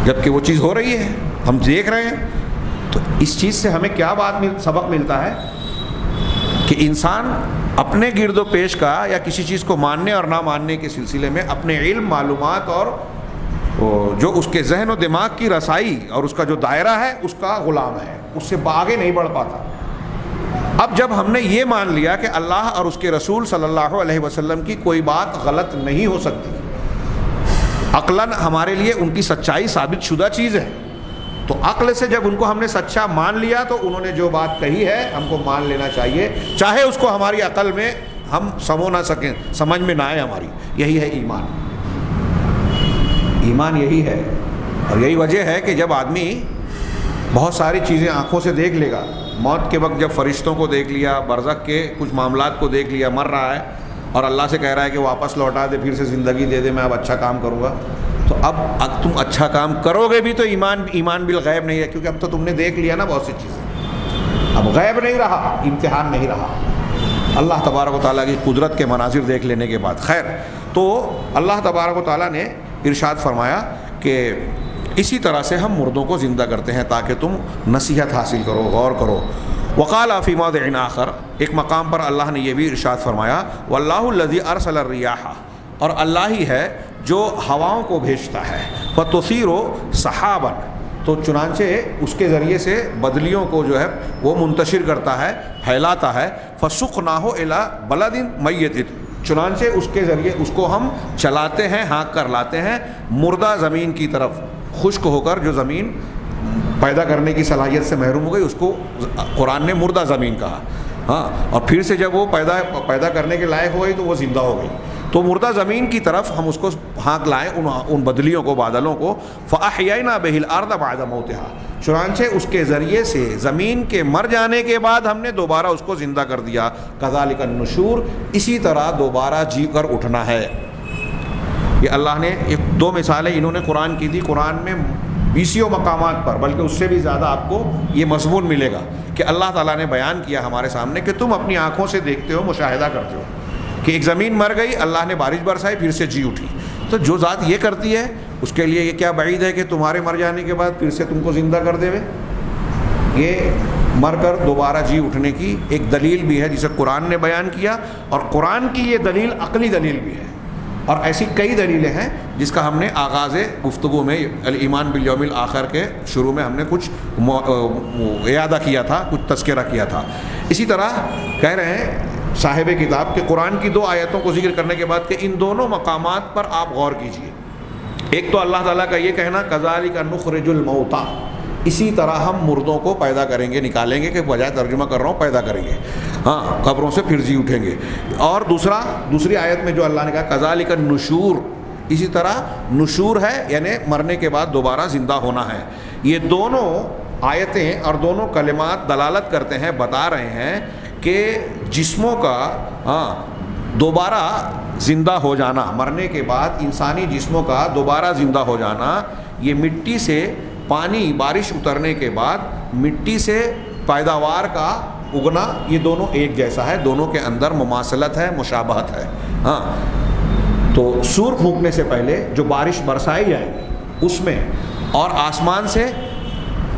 جبکہ وہ چیز ہو رہی ہے, ہم دیکھ رہے ہیں. تو اس چیز سے ہمیں کیا سبق ملتا ہے کہ انسان اپنے گرد و پیش کا یا کسی چیز کو ماننے اور نہ ماننے کے سلسلے میں اپنے علم, معلومات اور جو اس کے ذہن و دماغ کی رسائی اور اس کا جو دائرہ ہے اس کا غلام ہے, اس سے آگے نہیں بڑھ پاتا. اب جب ہم نے یہ مان لیا کہ اللہ اور اس کے رسول صلی اللہ علیہ وسلم کی کوئی بات غلط نہیں ہو سکتی, عقلاً ہمارے لیے ان کی سچائی ثابت شدہ چیز ہے, تو عقل سے جب ان کو ہم نے سچا مان لیا تو انہوں نے جو بات کہی ہے ہم کو مان لینا چاہیے، چاہے اس کو ہماری عقل میں ہم سمو نہ سکیں، سمجھ میں نہ آئے ہماری۔ یہی ہے ایمان، ایمان یہی ہے۔ اور یہی وجہ ہے کہ جب آدمی بہت ساری چیزیں آنکھوں سے دیکھ لے گا، موت کے وقت جب فرشتوں کو دیکھ لیا، برزخ کے کچھ معاملات کو دیکھ لیا، مر رہا ہے اور اللہ سے کہہ رہا ہے کہ واپس لوٹا دے، پھر سے زندگی دے دے، میں اب اچھا کام کروں گا، تو اب تم اچھا کام کرو گے بھی تو ایمان بالغیب نہیں ہے، کیونکہ اب تو تم نے دیکھ لیا نا بہت سی چیزیں، اب غیب نہیں رہا، امتحان نہیں رہا، اللہ تبارک و تعالیٰ کی قدرت کے مناظر دیکھ لینے کے بعد۔ خیر، تو اللہ تبارک و تعالیٰ نے ارشاد فرمایا کہ اسی طرح سے ہم مردوں کو زندہ کرتے ہیں تاکہ تم نصیحت حاصل کرو، غور کرو۔ وقال فی موضع آخر، ایک مقام پر اللہ نے یہ بھی ارشاد فرمایا، واللہ الذی ارسل الریاح، اور اللہ ہی ہے جو ہواؤں کو بھیجتا ہے، فتصیر سحابا، تو چنانچہ اس کے ذریعے سے بدلیوں کو جو ہے وہ منتشر کرتا ہے، پھیلاتا ہے، فسقناہ الی بلد میت، چنانچہ اس کے ذریعے اس کو ہم چلاتے ہیں، ہانک کر لاتے ہیں مردہ زمین کی طرف، خشک ہو کر جو زمین پیدا کرنے کی صلاحیت سے محروم ہو گئی، اس کو قرآن نے مردہ زمین کہا، ہاں، اور پھر سے جب وہ پیدا کرنے کے لائق ہو گئی تو وہ زندہ ہو گئی، تو مردہ زمین کی طرف ہم اس کو ہانک لائیں، ان بدلیوں کو، بادلوں کو، فَأَحْيَيْنَا بِهِ الْأَرْضَ بَعْدَ مَوْتِهَا، چنانچہ اس کے ذریعے سے زمین کے مر جانے کے بعد ہم نے دوبارہ اس کو زندہ کر دیا، كَذَلِكَ النُّشُورُ، اسی طرح دوبارہ جی کر اٹھنا ہے۔ یہ اللہ نے ایک دو مثالیں انہوں نے قرآن کی تھی، قرآن میں 20 مقامات پر، بلکہ اس سے بھی زیادہ آپ کو یہ مضمون ملے گا کہ اللہ تعالیٰ نے بیان کیا ہمارے سامنے کہ تم اپنی آنکھوں سے دیکھتے ہو، مشاہدہ کرتے ہو کہ ایک زمین مر گئی، اللہ نے بارش برسائی، پھر سے جی اٹھی، تو جو ذات یہ کرتی ہے اس کے لیے یہ کیا بعید ہے کہ تمہارے مر جانے کے بعد پھر سے تم کو زندہ کر دے۔ یہ مر کر دوبارہ جی اٹھنے کی ایک دلیل بھی ہے جسے قرآن نے بیان کیا، اور قرآن کی یہ دلیل عقلی دلیل بھی ہے، اور ایسی کئی دلیلیں ہیں جس کا ہم نے آغاز گفتگو میں الایمان بالیوم الآخر کے شروع میں ہم نے کچھ اعادہ کیا تھا، کچھ تذکرہ کیا تھا۔ اسی طرح کہہ رہے ہیں صاحب کتاب کے قرآن کی 2 آیتوں کو ذکر کرنے کے بعد کہ ان دونوں مقامات پر آپ غور کیجئے۔ ایک تو اللہ تعالیٰ کا یہ کہنا کذالک نخرج الموتیٰ، اسی طرح ہم مردوں کو پیدا کریں گے، نکالیں گے، کہ بجائے ترجمہ کر رہا ہوں پیدا کریں گے، ہاں، قبروں سے پھر جی اٹھیں گے۔ اور دوسری آیت میں جو اللہ نے کہا کذالک النشور، اسی طرح نشور ہے یعنی مرنے کے بعد دوبارہ زندہ ہونا ہے۔ یہ دونوں آیتیں اور دونوں کلمات دلالت کرتے ہیں، بتا رہے ہیں کہ جسموں کا دوبارہ زندہ ہو جانا، مرنے کے بعد انسانی جسموں کا دوبارہ زندہ ہو جانا، یہ مٹی سے پانی، بارش اترنے کے بعد مٹی سے پیداوار کا اگنا، یہ دونوں ایک جیسا ہے، دونوں کے اندر مماثلت ہے، مشابہت ہے۔ ہاں، تو سور پھونکنے سے پہلے جو بارش برسائی جائے گی اس میں، اور آسمان سے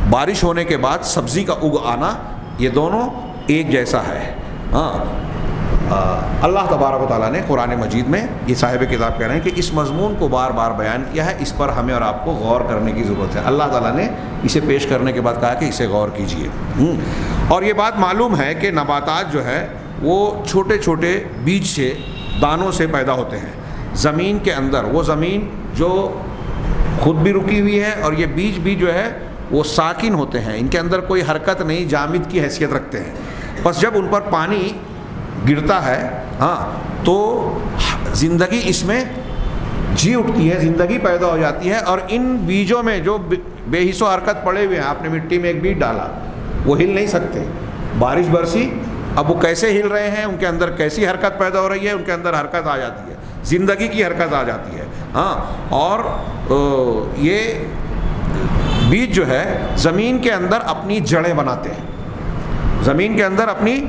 بارش ہونے کے بعد سبزی کا اگ آنا، یہ دونوں ایک جیسا ہے۔ ہاں، اللہ تبارک و تعالیٰ نے قرآن مجید میں، یہ صاحب کتاب کہہ رہے ہیں کہ اس مضمون کو بار بار بیان کیا ہے، اس پر ہمیں اور آپ کو غور کرنے کی ضرورت ہے۔ اللہ تعالیٰ نے اسے پیش کرنے کے بعد کہا کہ اسے غور کیجئے۔ اور یہ بات معلوم ہے کہ نباتات جو ہے وہ چھوٹے چھوٹے بیج سے، دانوں سے پیدا ہوتے ہیں زمین کے اندر، وہ زمین جو خود بھی رکی ہوئی ہے، اور یہ بیج بھی جو ہے وہ ساکن ہوتے ہیں، ان کے اندر کوئی حرکت نہیں، جامد کی حیثیت رکھتے ہیں۔ بس جب ان پر پانی گرتا ہے، ہاں، تو زندگی اس میں جی اٹھتی ہے، زندگی پیدا ہو جاتی ہے، اور ان بیجوں میں جو بے حس و حرکت پڑے ہوئے ہیں، آپ نے مٹی میں ایک بیج ڈالا، وہ ہل نہیں سکتے، بارش برسی، اب وہ کیسے ہل رہے ہیں، ان کے اندر کیسی حرکت پیدا ہو رہی ہے، ان کے اندر حرکت آ جاتی ہے، زندگی کی حرکت آ جاتی ہے۔ ہاں، اور یہ بیج جو ہے زمین کے اندر اپنی جڑیں بناتے ہیں، زمین کے اندر اپنی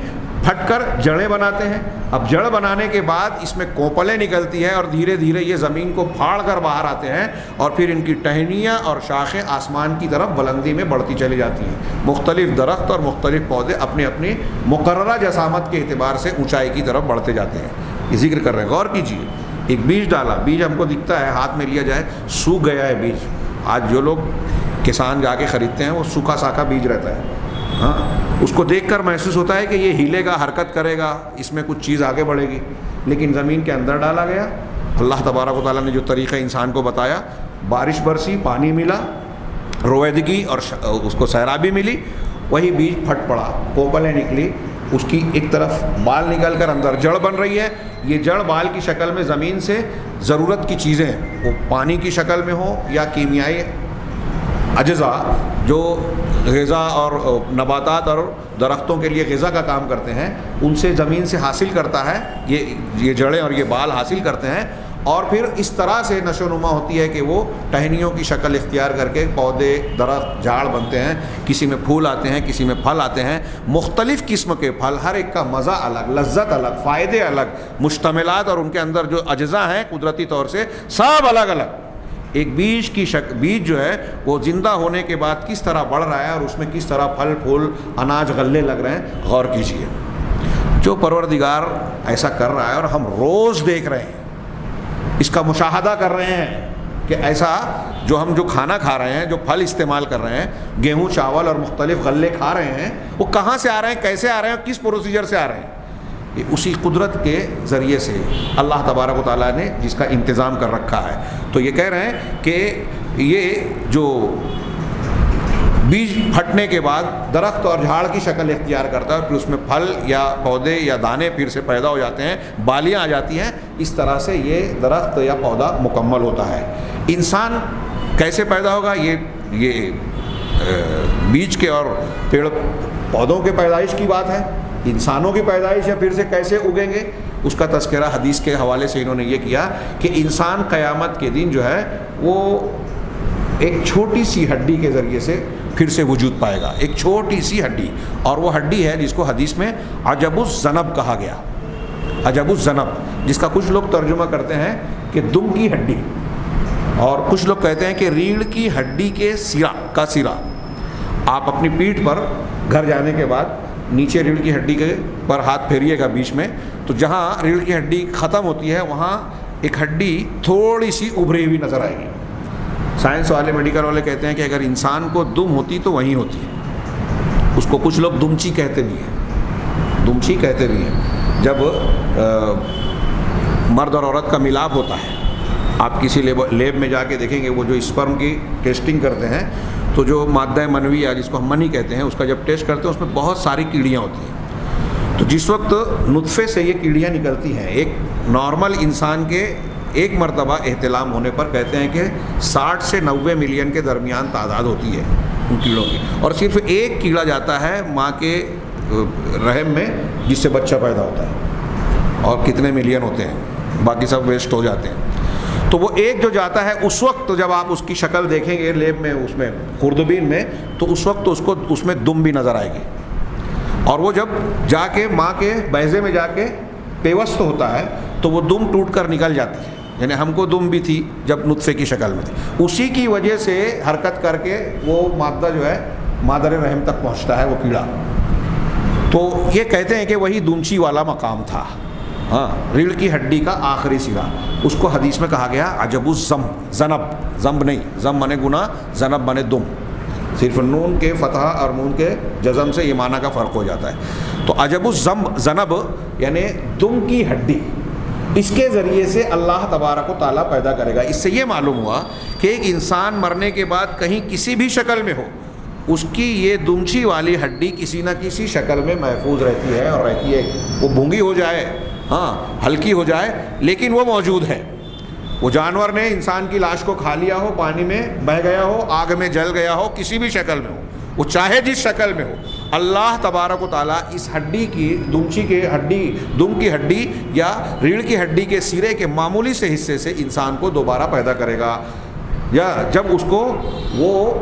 پھٹ کر جڑیں بناتے ہیں۔ اب جڑ بنانے کے بعد اس میں کوپلیں نکلتی ہیں، اور دھیرے دھیرے یہ زمین کو پھاڑ کر باہر آتے ہیں، اور پھر ان کی ٹہنیاں اور شاخیں آسمان کی طرف بلندی میں بڑھتی چلی جاتی ہیں۔ مختلف درخت اور مختلف پودے اپنے اپنے مقررہ جسامت کے اعتبار سے اونچائی کی طرف بڑھتے جاتے ہیں۔ یہ ذکر کر رہے ہیں، غور کیجیے۔ ایک بیج ڈالا، بیج ہم کو دکھتا ہے، ہاتھ میں لیا جائے سوکھ گیا ہے بیج۔ آج جو لوگ کسان جا کے خریدتے ہیں وہ سوکھا ساکھا بیج رہتا ہے، ہاں، اس کو دیکھ کر محسوس ہوتا ہے کہ یہ ہلے گا، حرکت کرے گا، اس میں کچھ چیز آگے بڑھے گی، لیکن زمین کے اندر ڈالا گیا، اللہ تبارک و تعالیٰ نے جو طریقہ انسان کو بتایا، بارش برسی، پانی ملا، رویدگی اور اس کو سیرابی ملی، وہی بیج پھٹ پڑا، کوپلیں نکلی، اس کی ایک طرف بال نکل کر اندر جڑ بن رہی ہے۔ یہ جڑ بال کی شکل میں زمین سے ضرورت کی چیزیں، وہ پانی کی شکل میں ہو یا کیمیائی اجزاء جو غذا اور نباتات اور درختوں کے لیے غذا کا کام کرتے ہیں، ان سے زمین سے حاصل کرتا ہے، یہ جڑیں اور یہ بال حاصل کرتے ہیں، اور پھر اس طرح سے نشو و نما ہوتی ہے کہ وہ ٹہنیوں کی شکل اختیار کر کے پودے، درخت، جھاڑ بنتے ہیں، کسی میں پھول آتے ہیں، کسی میں پھل آتے ہیں، مختلف قسم کے پھل، ہر ایک کا مزہ الگ، لذت الگ، فائدے الگ، مشتملات اور ان کے اندر جو اجزاء ہیں قدرتی طور سے سب الگ الگ۔ ایک بیج جو ہے وہ زندہ ہونے کے بعد کس طرح بڑھ رہا ہے اور اس میں کس طرح پھل پھول، اناج، غلے لگ رہے ہیں، غور کیجئے۔ جو پروردگار ایسا کر رہا ہے اور ہم روز دیکھ رہے ہیں، اس کا مشاہدہ کر رہے ہیں کہ ایسا جو کھانا کھا رہے ہیں، جو پھل استعمال کر رہے ہیں، گیہوں، چاول اور مختلف غلے کھا رہے ہیں، وہ کہاں سے آ رہے ہیں، کیسے آ رہے ہیں، کس پروسیجر سے آ رہے ہیں؟ یہ اسی قدرت کے ذریعے سے اللہ تبارک و تعالیٰ نے جس کا انتظام کر رکھا ہے۔ تو یہ کہہ رہے ہیں کہ یہ جو بیج پھٹنے کے بعد درخت اور جھاڑ کی شکل اختیار کرتا ہے، پھر اس میں پھل یا پودے یا دانے پھر سے پیدا ہو جاتے ہیں، بالیاں آ جاتی ہیں، اس طرح سے یہ درخت یا پودا مکمل ہوتا ہے۔ انسان کیسے پیدا ہوگا؟ یہ بیج کے اور پیڑ پودوں کے پیدائش کی بات ہے۔ انسانوں کی پیدائش یا پھر سے کیسے اگیں گے، اس کا تذکرہ حدیث کے حوالے سے انہوں نے یہ کیا کہ انسان قیامت کے دن جو ہے وہ ایک چھوٹی سی ہڈی کے ذریعے سے پھر سے وجود پائے گا، ایک چھوٹی سی ہڈی، اور وہ ہڈی ہے جس کو حدیث میں عجب الذنب کہا گیا۔ عجب الذنب، جس کا کچھ لوگ ترجمہ کرتے ہیں کہ دم کی ہڈی، اور کچھ لوگ کہتے ہیں کہ ریڑھ کی ہڈی کے سرا۔ آپ اپنی پیٹھ پر گھر جانے کے بعد نیچے ریڑھ کی ہڈی کے پر ہاتھ پھیریے گا بیچ میں، تو جہاں ریڑھ کی ہڈی ختم ہوتی ہے وہاں ایک ہڈی تھوڑی سی ابھری ہوئی نظر آئے گی۔ سائنس والے، میڈیکل والے کہتے ہیں کہ اگر انسان کو دم ہوتی تو وہیں ہوتی ہے۔ اس کو کچھ لوگ دمچی کہتے بھی ہیں، جب مرد اور عورت کا ملاپ ہوتا ہے۔ آپ کسی لیب میں جا کے دیکھیں گے، وہ جو اسپرم کی ٹیسٹنگ کرتے ہیں، تو جو مادہ منویہ جس کو ہم منی کہتے ہیں، اس کا جب ٹیسٹ کرتے ہیں اس میں بہت ساری کیڑیاں ہوتی ہیں۔ تو جس وقت نطفے سے یہ کیڑیاں نکلتی ہیں، ایک نارمل انسان کے ایک مرتبہ احتلام ہونے پر کہتے ہیں کہ 60 سے 90 ملین کے درمیان تعداد ہوتی ہے ان کیڑوں کی، اور صرف ایک کیڑا جاتا ہے ماں کے رحم میں جس سے بچہ پیدا ہوتا ہے، اور کتنے ملین ہوتے ہیں، باقی سب ویسٹ ہو جاتے ہیں۔ تو وہ ایک جو جاتا ہے، اس وقت جب آپ اس کی شکل دیکھیں گے لیب میں، اس میں خوردبین میں، تو اس وقت اس میں دم بھی نظر آئے گی، اور وہ جب جا کے ماں کے بیضے میں جا کے پیوست ہوتا ہے تو وہ دم ٹوٹ کر نکل جاتی ہے۔ یعنی ہم کو دم بھی تھی جب نطفے کی شکل میں تھی، اسی کی وجہ سے حرکت کر کے وہ مادہ جو ہے مادر رحم تک پہنچتا ہے، وہ کیڑا۔ تو یہ کہتے ہیں کہ وہی دمچی والا مقام تھا، ہاں، ریڑھ کی ہڈی کا آخری سرا۔ اس کو حدیث میں کہا گیا عجب الذنب، ذنب نہیں، ذنب مانے گناہ، ذنب مانے دم، صرف نون کے فتح اور نون کے جزم سے یہ معنی کا فرق ہو جاتا ہے۔ تو عجب الذنب یعنی دم کی ہڈی، اس کے ذریعے سے اللہ تبارک و تعالیٰ پیدا کرے گا۔ اس سے یہ معلوم ہوا کہ ایک انسان مرنے کے بعد کہیں کسی بھی شکل میں ہو، اس کی یہ دمچی والی ہڈی کسی نہ کسی شکل میں محفوظ رہتی ہے، اور رہتی ہے، وہ بھونگی ہو جائے، ہاں، ہلکی ہو جائے، لیکن وہ موجود ہے۔ وہ جانور نے انسان کی لاش کو کھا لیا ہو، پانی میں بہہ گیا ہو، آگ میں جل گیا ہو، کسی بھی شکل میں ہو، وہ چاہے جس شکل میں ہو، اللہ تبارک و تعالیٰ اس ہڈی کی، دمچی کے ہڈی، دم کی ہڈی یا ریڑھ کی ہڈی کے سرے کے معمولی سے حصے سے انسان کو دوبارہ پیدا کرے گا۔ یا جب اس کو وہ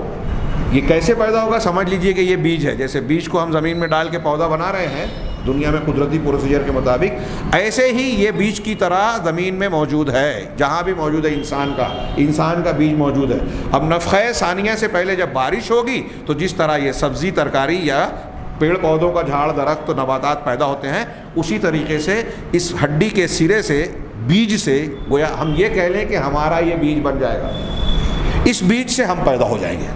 یہ کیسے پیدا ہوگا، سمجھ لیجئے کہ یہ بیج ہے۔ جیسے بیج کو ہم زمین میں ڈال کے پودا بنا رہے ہیں دنیا میں قدرتی پروسیجر کے مطابق، ایسے ہی یہ بیج کی طرح زمین میں موجود ہے، جہاں بھی موجود ہے انسان کا بیج موجود ہے۔ اب نفخہ ثانیہ سے پہلے جب بارش ہوگی تو جس طرح یہ سبزی، ترکاری یا پیڑ پودوں کا جھاڑ، درخت، نباتات پیدا ہوتے ہیں، اسی طریقے سے اس ہڈی کے سرے سے، بیج سے، گویا ہم یہ کہہ لیں کہ ہمارا یہ بیج بن جائے گا، اس بیج سے ہم پیدا ہو جائیں گے۔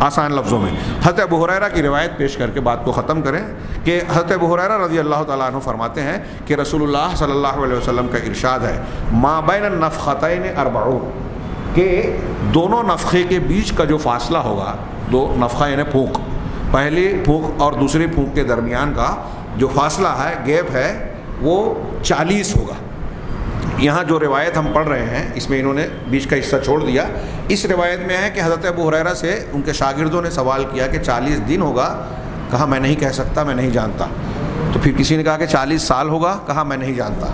آسان لفظوں میں حضرت ابو ہریرہ کی روایت پیش کر کے بات کو ختم کریں کہ حضرت ابو ہریرہ رضی اللہ تعالیٰ عنہ فرماتے ہیں کہ رسول اللہ صلی اللہ علیہ وسلم کا ارشاد ہے، ما بین النفختین 40، کہ دونوں نفخے کے بیچ کا جو فاصلہ ہوگا، دو نفخہ یعنی پھونک، پہلی پھونک اور دوسری پھونک کے درمیان کا جو فاصلہ ہے، گیپ ہے، وہ 40 ہوگا۔ یہاں جو روایت ہم پڑھ رہے ہیں اس میں انہوں نے بیچ کا حصہ چھوڑ دیا۔ اس روایت میں ہے کہ حضرت ابو ہریرہ سے ان کے شاگردوں نے سوال کیا کہ 40 دن ہوگا؟ کہا میں نہیں کہہ سکتا، میں نہیں جانتا۔ تو پھر کسی نے کہا کہ 40 سال ہوگا؟ کہا میں نہیں جانتا۔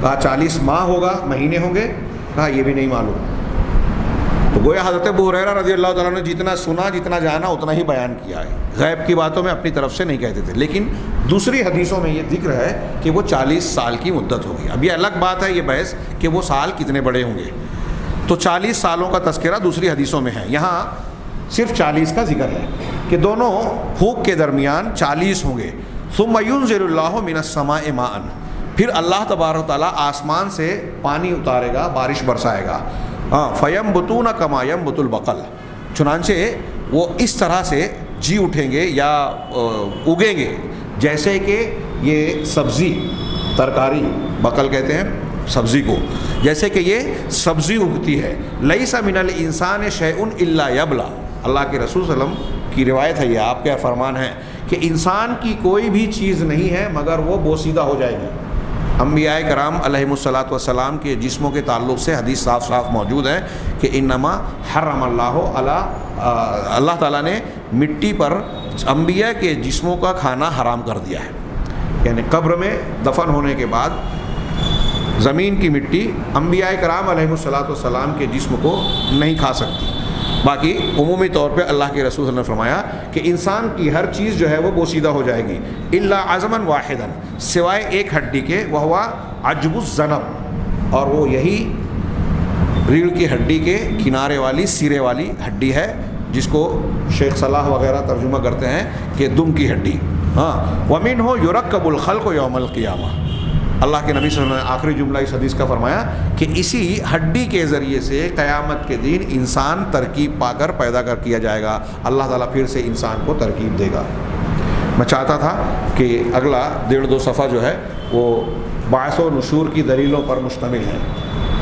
کہا 40 ماہ ہوگا، مہینے ہوں گے؟ کہا یہ بھی نہیں معلوم۔ تو گویا حضرت ابو ہریرہ رضی اللہ تعالیٰ نے جتنا سنا، جتنا جانا، اتنا ہی بیان کیا ہے، غیب کی باتوں میں اپنی طرف سے نہیں کہتے تھے۔ لیکن دوسری حدیثوں میں یہ ذکر ہے کہ وہ 40 سال کی مدت ہوگی۔ اب یہ الگ بات ہے یہ بحث کہ وہ سال کتنے بڑے ہوں گے۔ تو 40 سالوں کا تذکرہ دوسری حدیثوں میں ہے، یہاں صرف 40 کا ذکر ہے کہ دونوں پھونک کے درمیان 40 ہوں گے۔ ثم ينزل اللہ من السماء ماء، پھر اللہ تبارک و تعالیٰ آسمان سے پانی اتارے گا، بارش برسائے گا۔ فَيَنْبُتُونَ كَمَا يَنْبُتُ الْبَقَلُ، چنانچہ وہ اس طرح سے جی اٹھیں گے یا اگیں گے جیسے کہ یہ سبزی، ترکاری، بقل کہتے ہیں سبزی کو، جیسے کہ یہ سبزی اگتی ہے۔ لَيْسَ مِنَ الْإِنسَانِ شَيْءٌ إِلَّا يَبْلَى، اللہ کے رسول صلی اللہ علیہ وسلم کی روایت ہے، یہ آپ کا فرمان ہے کہ انسان کی کوئی بھی چیز نہیں ہے مگر وہ بوسیدہ ہو جائے گی۔ انبیاء کرام علیہم الصلاۃ والسلام کے جسموں کے تعلق سے حدیث صاف صاف موجود ہے کہ انما حرم اللہ تعالیٰ نے مٹی پر انبیاء کے جسموں کا کھانا حرام کر دیا ہے، یعنی قبر میں دفن ہونے کے بعد زمین کی مٹی انبیاء کرام علیہم الصلاۃ والسلام کے جسم کو نہیں کھا سکتی۔ باقی عمومی طور پہ اللہ کے رسول صلی اللہ علیہ وسلم نے فرمایا کہ انسان کی ہر چیز جو ہے وہ بوسیدہ ہو جائے گی، الا عظما واحدا، سوائے ایک ہڈی کے، وہ عجب الذنب، اور وہ یہی ریڑھ کی ہڈی کے کنارے والی، سرے والی ہڈی ہے، جس کو شیخ صلاح وغیرہ ترجمہ کرتے ہیں کہ دم کی ہڈی۔ ومنہ یرکب الخلق یوم القیامہ، اللہ کے نبی صلی اللہ علیہ وسلم نے آخری جملہ اس حدیث کا فرمایا کہ اسی ہڈی کے ذریعے سے قیامت کے دن انسان ترکیب پا کر پیدا کر کیا جائے گا، اللہ تعالیٰ پھر سے انسان کو ترکیب دے گا۔ میں چاہتا تھا کہ اگلا 1.5-2 صفحہ جو ہے وہ بعث و نشور کی دلیلوں پر مشتمل ہے،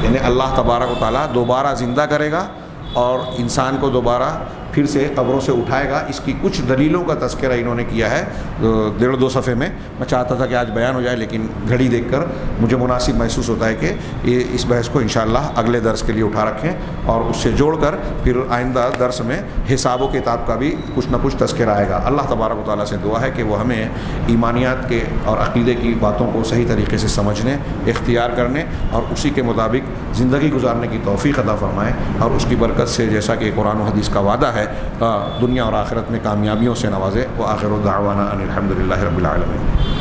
یعنی اللہ تبارک و تعالیٰ دوبارہ زندہ کرے گا اور انسان کو دوبارہ پھر سے قبروں سے اٹھائے گا، اس کی کچھ دلیلوں کا تذکرہ انہوں نے کیا ہے 1.5-2 صفحے میں۔ میں چاہتا تھا کہ آج بیان ہو جائے، لیکن گھڑی دیکھ کر مجھے مناسب محسوس ہوتا ہے کہ اس بحث کو انشاءاللہ اگلے درس کے لیے اٹھا رکھیں، اور اس سے جوڑ کر پھر آئندہ درس میں حساب و کتاب کا بھی کچھ نہ کچھ تذکرہ آئے گا۔ اللہ تبارک و تعالیٰ سے دعا ہے کہ وہ ہمیں ایمانیات کے اور عقیدے کی باتوں کو صحیح طریقے سے سمجھنے، اختیار کرنے اور اسی کے مطابق زندگی گزارنے کی توفیق عطا فرمائے، اور اس کی برکت سے جیسا کہ قرآن و حدیث کا وعدہ ہے دنیا اور آخرت میں کامیابیوں سے نوازے۔ وآخر دعوانا ان الحمد للہ رب العالمین۔